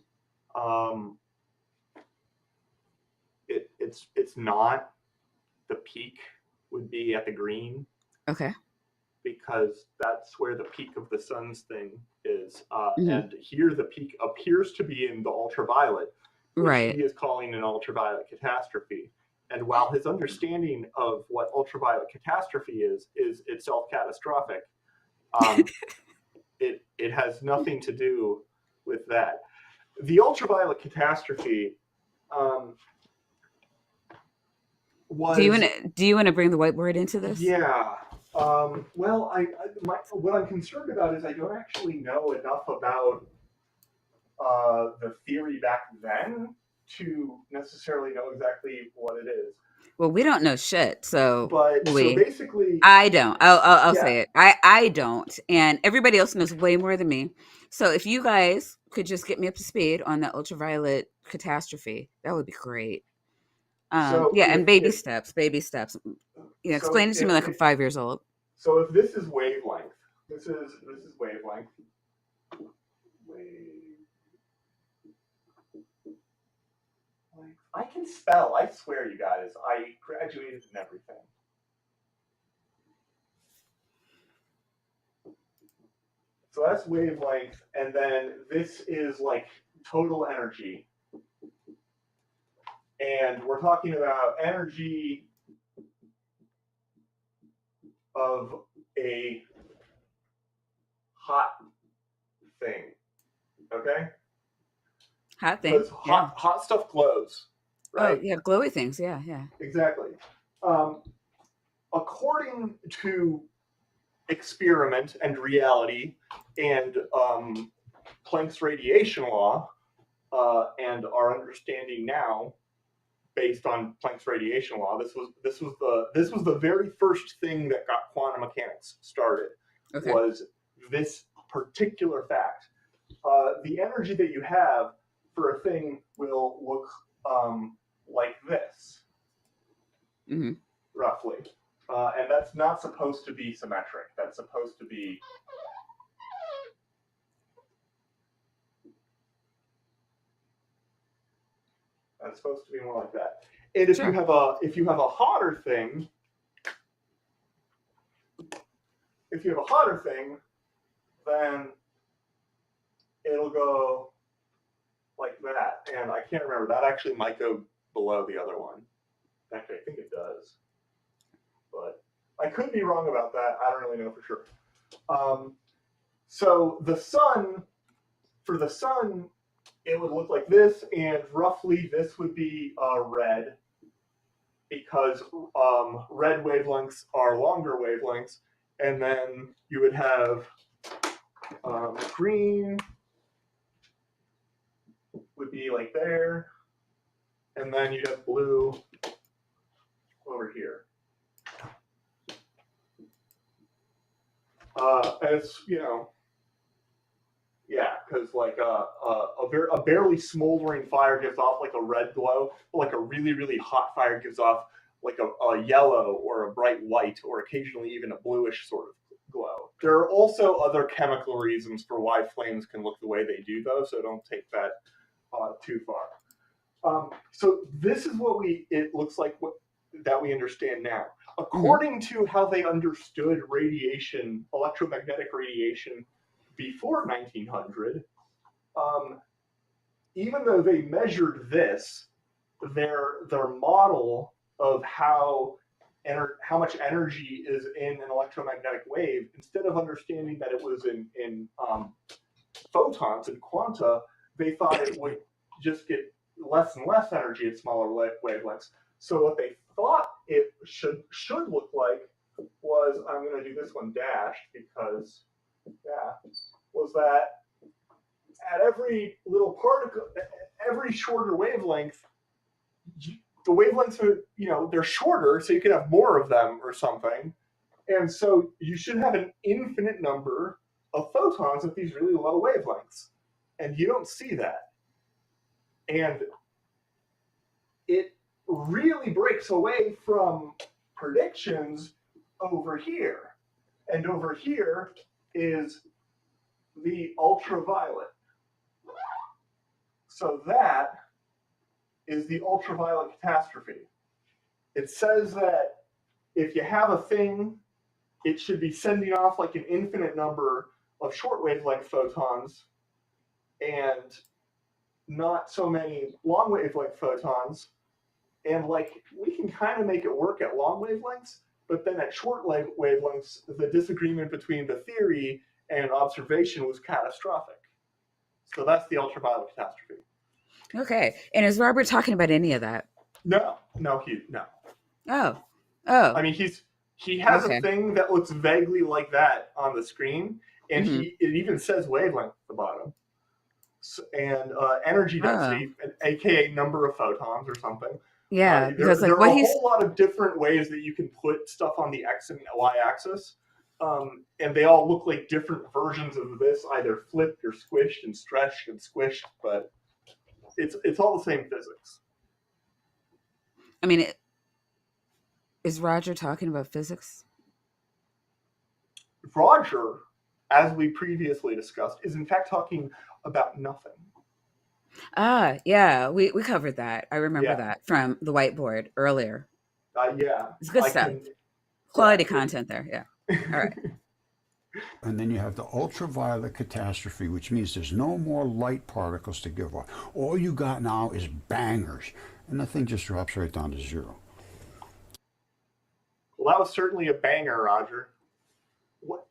it's not. The peak would be at the green Okay. because that's where the peak of the sun's thing is, Mhm. and here the peak appears to be in the ultraviolet, which Right. he is calling an ultraviolet catastrophe. And while his understanding of what ultraviolet catastrophe is itself catastrophic, it has nothing to do with that. The ultraviolet catastrophe was. Do you want to bring the whiteboard into this? Yeah. Well, what I'm concerned about is I don't actually know enough about the theory back then to necessarily know exactly what it is. Well, we don't know shit, so But so basically, I don't. I'll Yeah. say it. I don't, and everybody else knows way more than me. So if you guys could just get me up to speed on the ultraviolet catastrophe, that would be great. So Yeah, and baby if- steps. You know, So explain it to me like I'm 5 years old. So if this is wavelength, this is wavelength. I can spell. I swear, you guys. I graduated in everything. So that's wavelength, and then this is like total energy. And we're talking about energy of a hot thing. Okay? Hot thing. Because hot stuff glows. Right? Oh yeah, glowy things. Yeah. Exactly. According to experiment and reality and Planck's radiation law, and our understanding now, based on Planck's radiation law, this was the very first thing that got quantum mechanics started. Okay. Was this particular fact? The energy that you have for a thing will look like this, Mm-hmm. roughly. And that's not supposed to be symmetric. That's supposed to be more like that. And if Sure. you have a hotter thing, then it'll go like that. And I can't remember. That actually might go below the other one. Actually, I think it does. But I could be wrong about that. I don't really know for sure. So for the sun, it would look like this, and roughly this would be red, because red wavelengths are longer wavelengths, and then you would have green would be like there, and then you'd have blue over here. And it's, because like a barely smoldering fire gives off like a red glow, but like a really, really hot fire gives off like a yellow or a bright white, or occasionally even a bluish sort of glow. There are also other chemical reasons for why flames can look the way they do, though, so don't take that too far. So this is what it looks like that we understand now. According to how they understood radiation, electromagnetic radiation, before 1900, even though they measured this, their model of how much energy is in an electromagnetic wave, instead of understanding that it was in photons and quanta, they thought it would just get less and less energy at smaller wavelengths. So what they thought it should look like was, I'm going to do this one dashed because, was that at every little particle, every shorter wavelength, the wavelengths are, they're shorter, so you can have more of them or something. And so you should have an infinite number of photons at these really low wavelengths. And you don't see that. And it really breaks away from predictions over here. And over here is the ultraviolet. So that is the ultraviolet catastrophe. It says that if you have a thing, it should be sending off like an infinite number of short wavelength photons and not so many long wavelength photons. And like, we can kind of make it work at long wavelengths, but then at short wavelengths, the disagreement between the theory and observation was catastrophic. So that's the ultraviolet catastrophe. Okay. And is Robert talking about any of that? No. Oh. I mean, he has Okay. a thing that looks vaguely like that on the screen, and Mhm. it even says wavelength at the bottom, and energy density, aka number of photons or something. Yeah, because there like are what a he's whole lot of different ways that you can put stuff on the X and Y axis, and they all look like different versions of this, either flipped or squished and stretched and squished, but it's all the same physics. I mean, is Roger talking about physics? Roger, as we previously discussed, is in fact talking about nothing. Yeah, we covered that. I remember Yeah. that from the whiteboard earlier. Yeah. It's good stuff. Quality content there. Yeah. All right. And then you have the ultraviolet catastrophe, which means there's no more light particles to give off. All you got now is bangers, and the thing just drops right down to zero. Well, that was certainly a banger, Roger. What?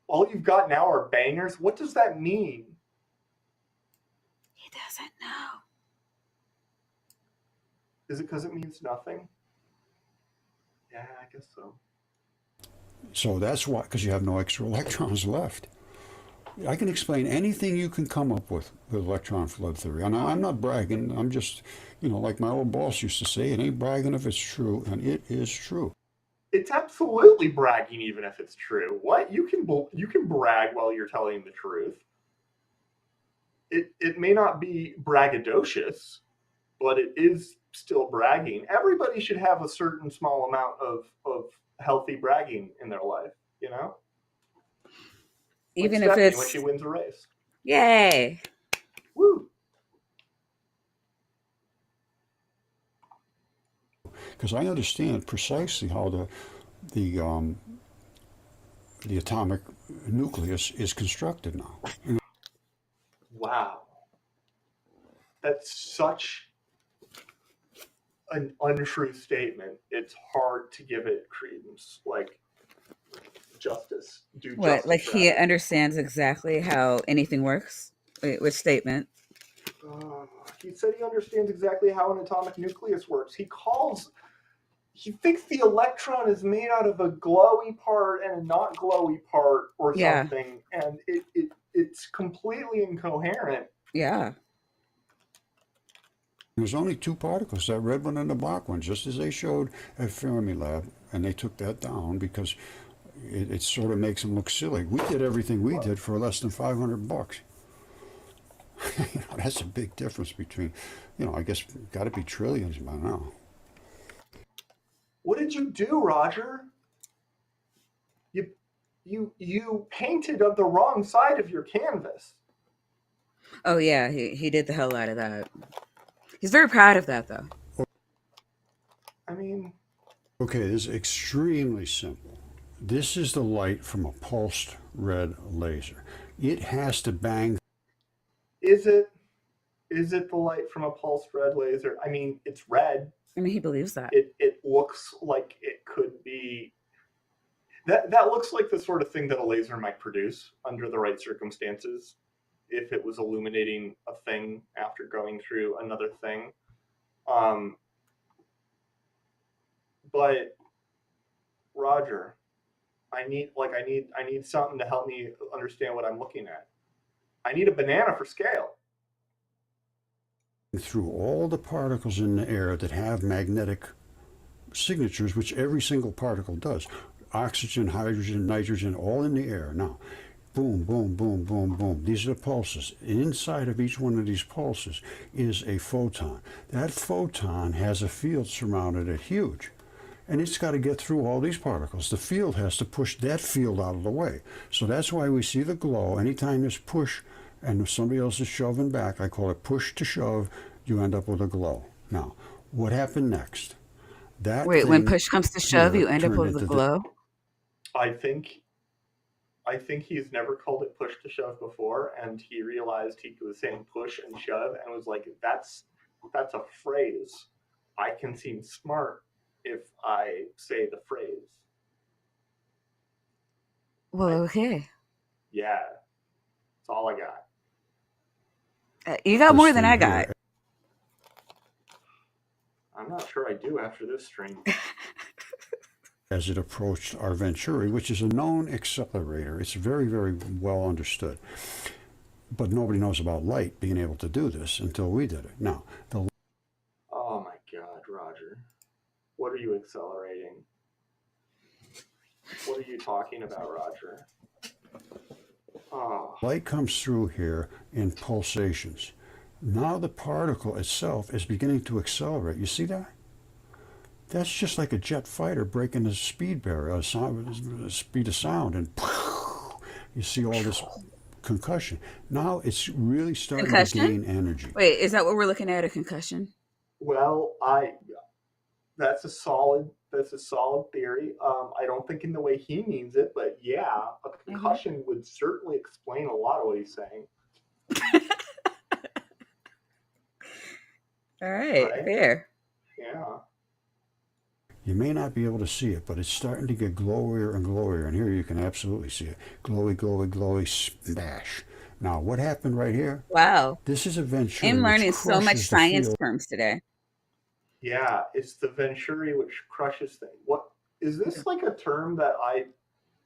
All you've got now are bangers? What does that mean? He doesn't know. Is it because it means nothing? Yeah, I guess so. So that's why, because you have no extra electrons left. I can explain anything you can come up with electron flood theory. And I'm not bragging. I'm just, like my old boss used to say, it ain't bragging if it's true, and it is true. It's absolutely bragging, even if it's true. What? You can brag while you're telling the truth. It may not be braggadocious, but it is still bragging. Everybody should have a certain small amount of healthy bragging in their life, Even like if Stephanie it's when she wins a race. Yay. Woo! Because I understand precisely how the atomic nucleus is constructed now. Wow. That's such an untrue statement. It's hard to give it credence, like justice. What? Like he understands exactly how anything works? Wait, which statement? He said he understands exactly how an atomic nucleus works. He thinks the electron is made out of a glowy part and a not glowy part or something, and it's completely incoherent. Yeah. There's only two particles, that red one and the black one, just as they showed at Fermilab, and they took that down because it sort of makes them look silly. We did everything we did for less than $500. That's a big difference between, I guess got to be trillions by now. What did you do, Roger? You painted on the wrong side of your canvas. Oh yeah, he did the hell out of that. He's very proud of that, though. I mean... Okay, this is extremely simple. This is the light from a pulsed red laser. It has to bang. Is it? Is it the light from a pulsed red laser? I mean, it's red. I mean, he believes that. It looks like it could be. That looks like the sort of thing that a laser might produce under the right circumstances, if it was illuminating a thing after going through another thing. But Roger, I need something to help me understand what I'm looking at. I need a banana for scale. Through all the particles in the air that have magnetic signatures, which every single particle does. Oxygen, hydrogen, nitrogen, all in the air. Now, boom, boom, boom, boom, boom. These are the pulses. Inside of each one of these pulses is a photon. That photon has a field surrounding it, huge. And it's got to get through all these particles. The field has to push that field out of the way. So that's why we see the glow. Anytime there's push and if somebody else is shoving back, I call it push to shove, you end up with a glow. Now, what happened next? Wait, when push comes to shove, you end up with a glow? I think he's never called it push to shove before, and he realized he was saying push and shove and was like, that's a phrase. I can seem smart if I say the phrase. Well, okay. Yeah. That's all I got. You got more than I got. I'm not sure I do after this stream. As it approached our Venturi, which is a known accelerator. It's very, very well understood. But nobody knows about light being able to do this until we did it. Now, oh my God, Roger. What are you accelerating? What are you talking about, Roger? Oh. Light comes through here in pulsations. Now the particle itself is beginning to accelerate. You see that? That's just like a jet fighter breaking the speed barrier, speed of sound, and you see all this concussion. Now it's really starting to gain energy. Wait, is that what we're looking at, a concussion? Well, that's a solid theory. I don't think in the way he means it, but yeah, a concussion would certainly explain a lot of what he's saying. All right, fair. Yeah. You may not be able to see it, but it's starting to get glowier and glowier. And here you can absolutely see it. Glowy, glowy, glowy, smash. Now, what happened right here? Wow. This is a Venturi. I'm learning so much science terms today. Yeah, it's the Venturi which crushes things. What is this like a term that I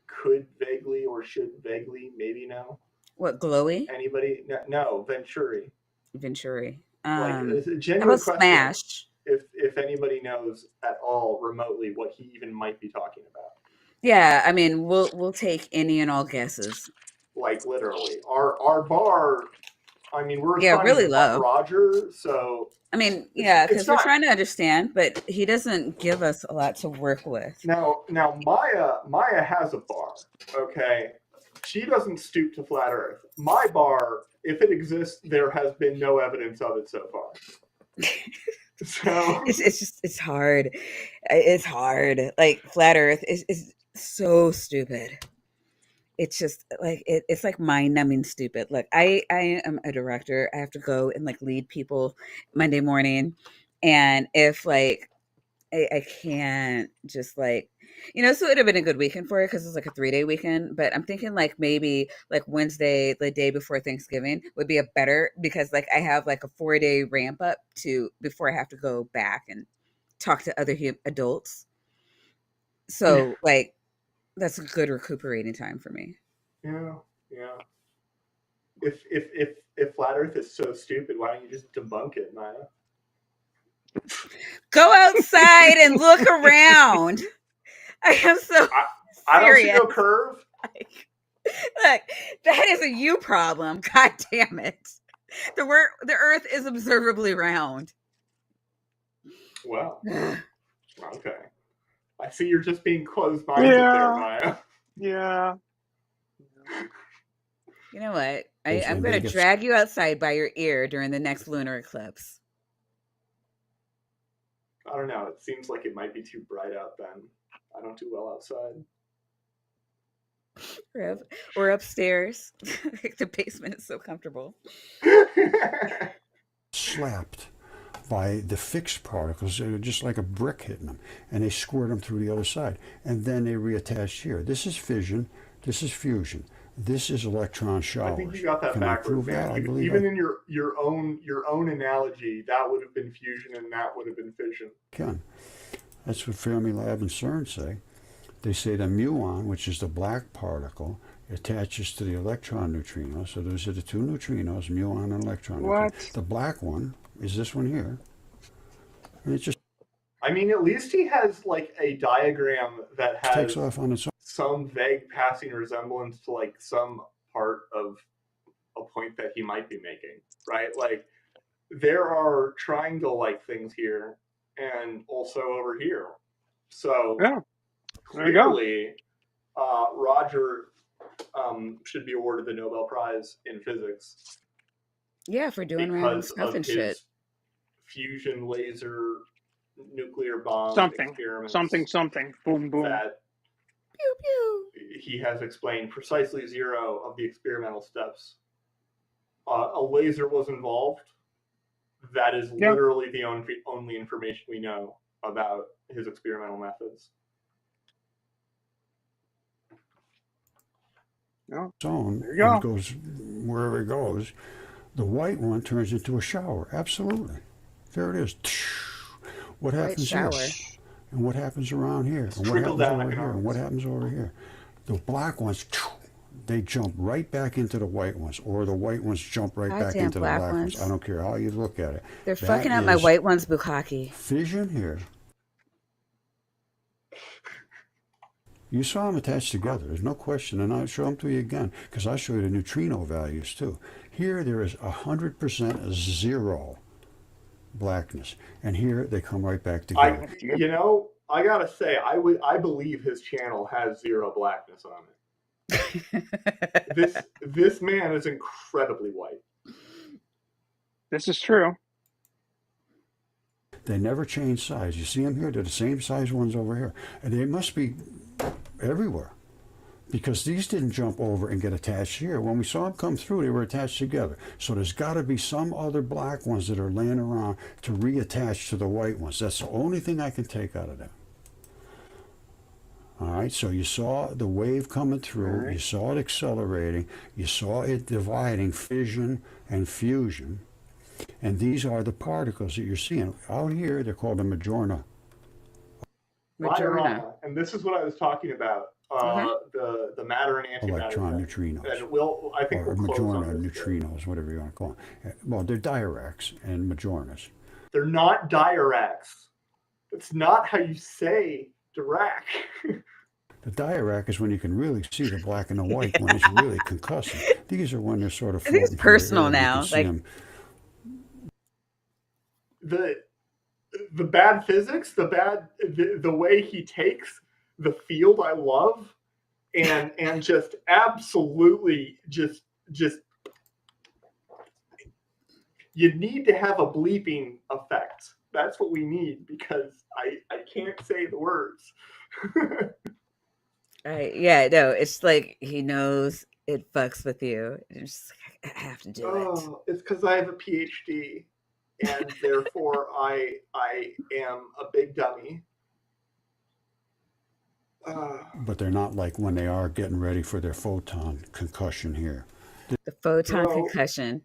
could vaguely or should vaguely maybe know? What, glowy? Anybody? No, Venturi. Venturi. Like, it's a genuine how about question. Smash? If anybody knows at all remotely what he even might be talking about. Yeah, I mean, we'll take any and all guesses. Like literally, our bar. I mean, we're really low, Roger. So I mean, yeah, because we're trying to understand, but he doesn't give us a lot to work with. Now Maya has a bar. Okay, she doesn't stoop to flat Earth. My bar, if it exists, there has been no evidence of it so far. So it's hard. It's hard. Like flat Earth is so stupid. It's just like it's like mind-numbing stupid. Like I am a director. I have to go and like lead people Monday morning, and if like I can't just like, so it'd have been a good weekend for it because it's like a 3-day weekend. But I'm thinking like maybe like Wednesday, the day before Thanksgiving, would be a better, because like I have like a 4-day ramp up to before I have to go back and talk to other adults. So like that's a good recuperating time for me. Yeah. If flat Earth is so stupid, why don't you just debunk it, Maya? Go outside and look around. I am so I don't see no curve. Look, that is a you problem. God damn it. The Earth is observably round. Well, okay. I see you're just being closed-minded there, Maya. Yeah. You know what? I'm going to drag you outside by your ear during the next lunar eclipse. I don't know. It seems like it might be too bright out then. I don't do well outside. Or upstairs. The basement is so comfortable. slapped by the fixed particles. They're just like a brick hitting them, and they squirt them through the other side, and then they reattach here. This is fission. This is fusion. This is electron I showers. think you got that Can I backwards, prove man. that? I believe Even I in your own analogy, that would have been fusion and that would have been fission. can. That's what Fermilab and CERN say. They say the muon, which is the black particle, attaches to the electron neutrino. So those are the two neutrinos, muon and electron neutrino. What? The black one is this one here. And it just I mean, at least he has like a diagram that takes has off on its own. some vague passing resemblance to like some part of a point that he might be making, right? Like there are triangle-like things here and also over here. So Yeah, there you go. clearly, Roger should be awarded the Nobel Prize in Physics Yeah, for doing random because stuff of and his shit. fusion laser nuclear bomb Something, experiments something, boom, boom. that Pew pew. he has explained precisely 0 of the experimental steps. A laser was involved. That is Yeah. literally the only information we know about his experimental methods. Yeah. Zone There you go. and goes wherever it goes. The white one turns into a shower. Absolutely. There it is. What White happens here? shower. And what happens around here? And what Trickle happens down over here? And what economics. happens over here? The black ones, they jump right back into the white ones, or the white ones jump right back Goddamn into the black black ones. ones. I don't care how you look at it. They're That fucking up my is white ones bukkake. fission here. You saw them attached together. There's no question, and I'll show them to you again because I'll show you the neutrino values too. Here there is 100% zero blackness, and here they come right back together. I gotta say, I believe his channel has 0 blackness on it. This man is incredibly white. This is true. They never change size. You see them here? They're the same size ones over here, and they must be everywhere because these didn't jump over and get attached here. When we saw them come through, they were attached together. So there's got to be some other black ones that are laying around to reattach to the white ones. That's the only thing I can take out of that. All right, so you saw the wave coming through, you saw it accelerating, you saw it dividing, fission and fusion, and these are the particles that you're seeing. Out here, they're called the Majorna. Majorna. And this is what I was talking about. The matter and antimatter Electron thing. neutrinos. And I think Or we'll close Majorna on this. neutrinos, whatever you want to call them. Well, they're Diracs and Majornas. They're not Diracs. That's not how you say Dirac. The Dirac is when you can really see the black and the white when it's really concussing. These are when they're sort of I think it's floating through the personal air and you now, can see like- 'em. The bad physics, the way he takes the field I love and just absolutely just you need to have a bleeping effect. That's what we need because I can't say the words. Yeah, no, it's like he knows it fucks with you. It's just like, I have to do it. Oh, it's because I have a PhD, and therefore I am a big dummy. But they're not like when they are getting ready for their photon concussion here. The photon Bro. concussion.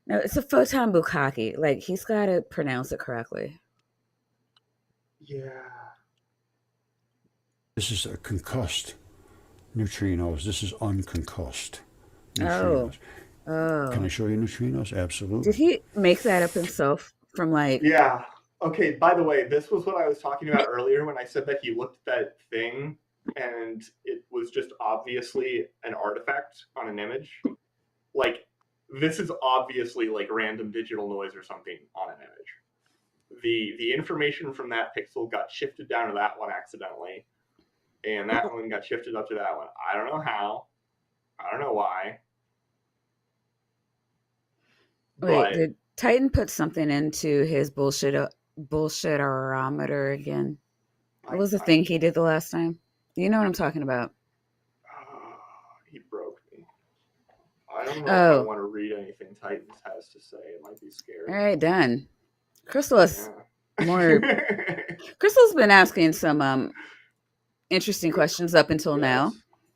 No, it's a photon bukkake. Like, he's got to pronounce it correctly. Yeah. This is a concussed neutrinos. This is unconcussed Oh. neutrinos. Oh. Can I show you neutrinos? Absolutely. Did he make that up himself from like... Yeah. Okay, by the way, this was what I was talking about earlier when I said that he looked at that thing and it was just obviously an artifact on an image. Like, this is obviously like random digital noise or something on an image. The information from that pixel got shifted down to that one accidentally, and that one got shifted up to that one. I don't know how. I don't know why. Wait, did Titan put something into his bullshitometer again? What was the thing he did the last time? You know what I'm talking about. He broke me. I don't know if I Oh, want to read anything Titans has to say. It might be scary. all right, done. Crystal is Yeah. more. Crystal's been asking some interesting questions up until now,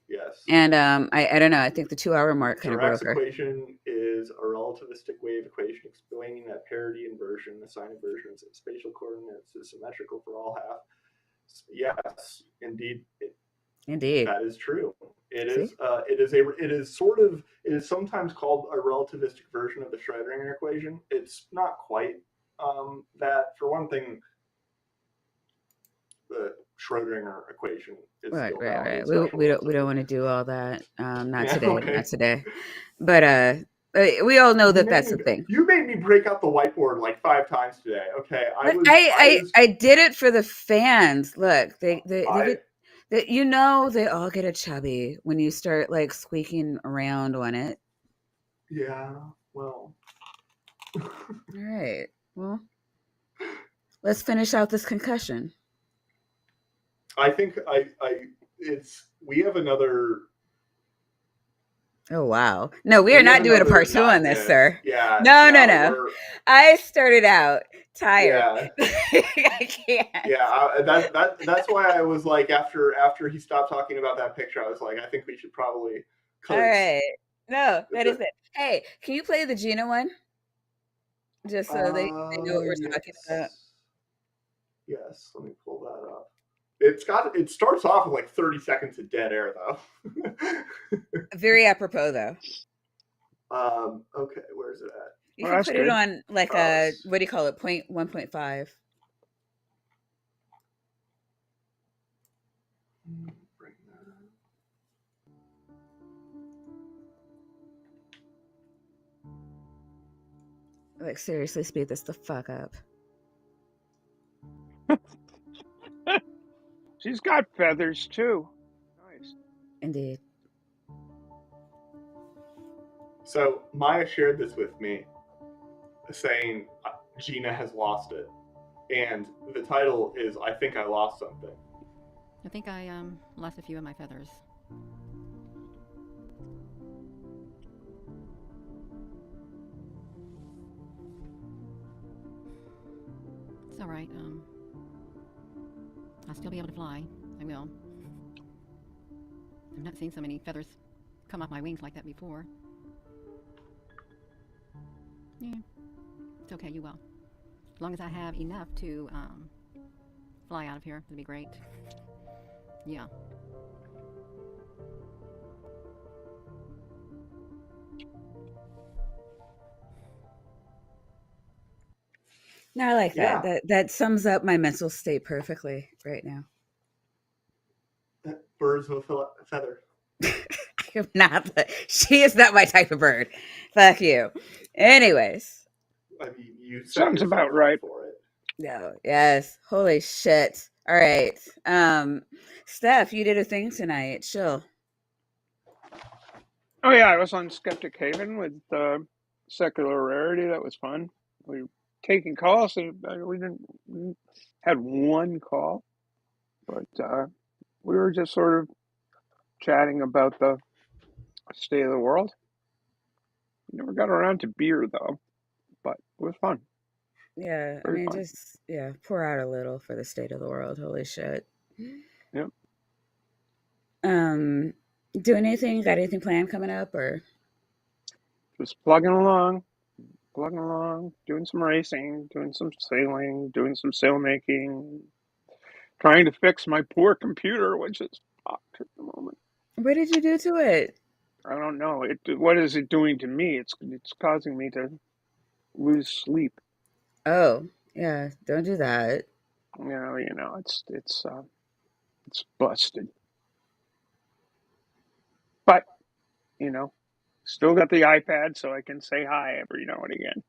Yes. and I don't know. I think the 2 hour mark kind of Dirac's broke her. equation is a relativistic wave equation explaining that parity inversion, assigning versions of spatial coordinates is symmetrical for all half. Yes, indeed, Indeed. that is true. See? It is sometimes called a relativistic version of the Schrödinger equation. It's not quite that. For one thing, the Schrödinger equation is Right, still right, valid right. in special We don't relativity. want to do all that. Not Yeah, today, not okay. today. But we all know that that's the thing. You made me break out the whiteboard like 5 times today. Okay, But I did it for the fans. Look, they you know they all get a chubby when you start like squeaking around on it. Yeah, well. All right. Well, let's finish out this concussion. I think we have another. Oh wow. No, we are not doing a part 2 on this, sir. Yeah. No. I started out tired. Yeah. I can't. Yeah, that's why I was like after he stopped talking about that picture, I was like, I think we should probably. All right. No, that is it. Hey, can you play the Gina one? Just so they know what we're talking about. Yes, let me pull that up. It starts off with like 30 seconds of dead air though. Very apropos though. Okay, where's it at? You can put it on like a what do you call it? 1.5. Bring that up. Like seriously, speed this the fuck up. She's got feathers too. Nice. Indeed. So Maya shared this with me, saying Gina has lost it, and the title is "I Think I Lost Something." I think I lost a few of my feathers. It's all right. I'll still be able to fly. I will. I've not seen so many feathers come off my wings like that before. Yeah, it's okay. You will. As long as I have enough to fly out of here, it'll be great. Yeah. No, I like that. Yeah. That sums up my mental state perfectly right now. Birds with a feather. I'm not. She is not my type of bird. Fuck you. Anyways. I mean, you sounds about right for it. No. Yes. Holy shit. All right. Steph, you did a thing tonight. Chill. Oh yeah, I was on Skeptic Haven with Secular Rarity. That was fun. We were taking calls. We had one call, but we were just sort of chatting about the state of the world. We never got around to beer though, but it was fun. Yeah, Very I mean, fun. just pour out a little for the state of the world. Holy shit. Yep. Do anything? Got anything planned coming up or? Just plugging along, doing some racing, doing some sailing, doing some sail making, trying to fix my poor computer, which is fucked at the moment. What did you do to it? I don't know. What is it doing to me? It's causing me to lose sleep. Oh, yeah, don't do that. It's busted. But, still got the iPad so I can say hi every now and again.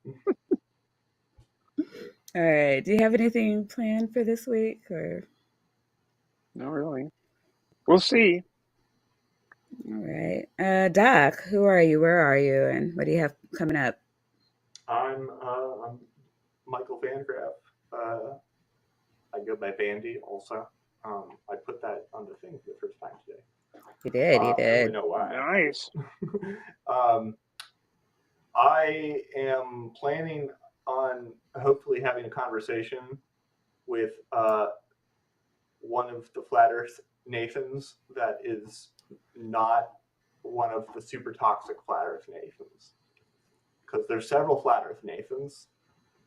All right. Do you have anything planned for this week or? Not really. We'll see. All right. Doc, who are you? Where are you? And what do you have coming up? I'm Michael Van Graff. I go by Vandy also. I put that on the thing for the first time today. He did. He I don't really did. know why. Nice. I am planning on hopefully having a conversation with one of the Flat Earth Nathans that is not one of the super toxic Flat Earth Nathans. Because there's several Flat Earth Nathans,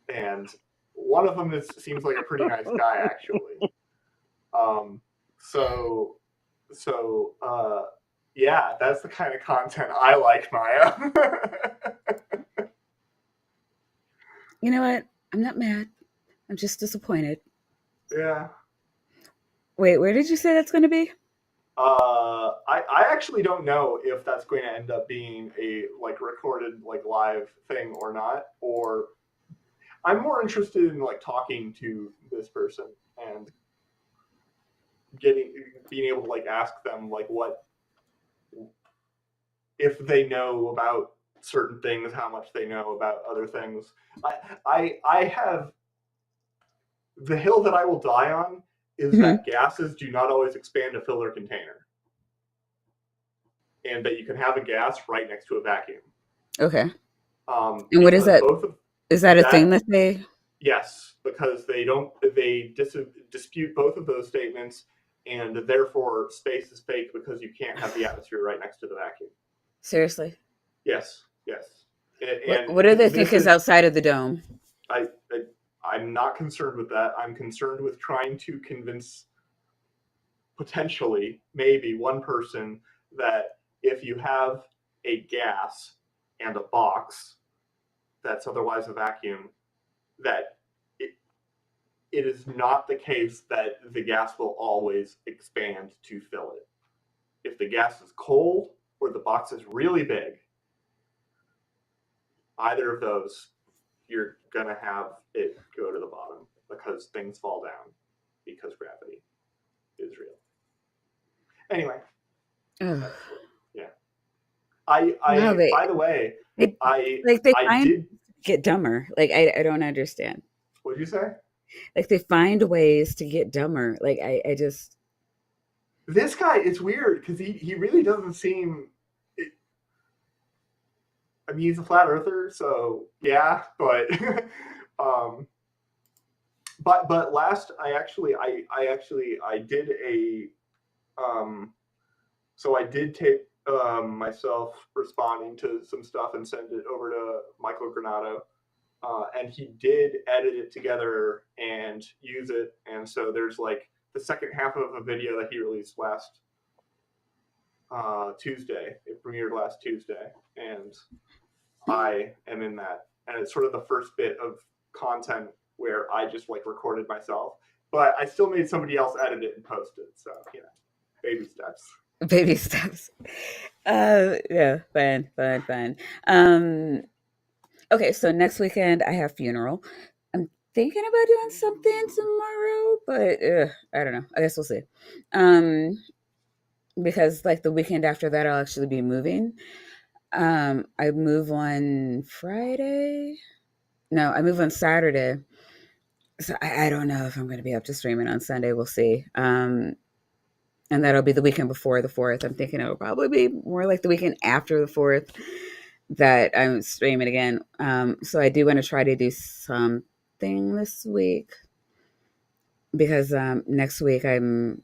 and one of them seems like a pretty nice guy, actually. Yeah, that's the kind of content I like, Maya. You know what? I'm not mad. I'm just disappointed. Yeah. Wait, where did you say that's going to be? I actually don't know if that's going to end up being a like recorded like live thing or not. Or I'm more interested in like talking to this person and being able to like ask them like what if they know about certain things, how much they know about other things. I have the hill that I will die on is that gases do not always expand to fill their container, and that you can have a gas right next to a vacuum. Okay. And what is that? Is that a thing that they? Yes, because they dispute both of those statements, and therefore space is fake because you can't have the atmosphere right next to the vacuum. Seriously? Yes. What do they think is outside of the dome? I'm not concerned with that. I'm concerned with trying to convince potentially maybe one person that if you have a gas and a box that's otherwise a vacuum, that it is not the case that the gas will always expand to fill it. If the gas is cold or the box is really big, either of those, you're going to have it go to the bottom because things fall down because gravity is real. Anyway. Yeah. By the way, I did get dumber. Like, I don't understand. What did you say? Like, they find ways to get dumber. Like, I just... This guy, it's weird because he really doesn't seem... I mean, he's a flat earther, so yeah, but but last I did a so I did tape myself responding to some stuff and send it over to Michael Granado, and he did edit it together and use it, and so there's like the second half of a video that he released last Tuesday. It premiered last Tuesday, and I am in that, and it's sort of the first bit of content where I just like recorded myself, but I still made somebody else edit it and post it. So baby steps. Baby steps. Yeah, fine. Okay, so next weekend I have funeral. I'm thinking about doing something tomorrow, but I don't know. I guess we'll see. Because like the weekend after that, I'll actually be moving. I move on Friday. No, I move on Saturday. So I don't know if I'm going to be up to streaming on Sunday. We'll see. And that'll be the weekend before the 4th. I'm thinking it'll probably be more like the weekend after the 4th that I'm streaming again. So I do want to try to do something this week because next week I'm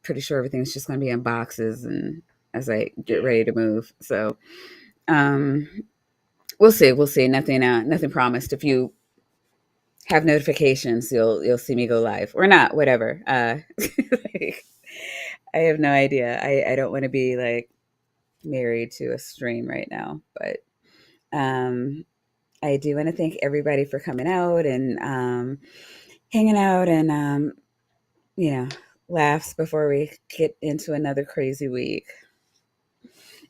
pretty sure everything's just going to be in boxes and as I get ready to move. So we'll see. Nothing promised. If you have notifications, you'll see me go live or not, whatever. Like, I have no idea. I don't want to be like married to a stream right now, but I do want to thank everybody for coming out and hanging out and laughs before we get into another crazy week.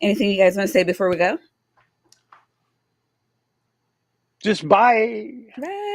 Anything you guys want to say before we go? Just bye. Bye.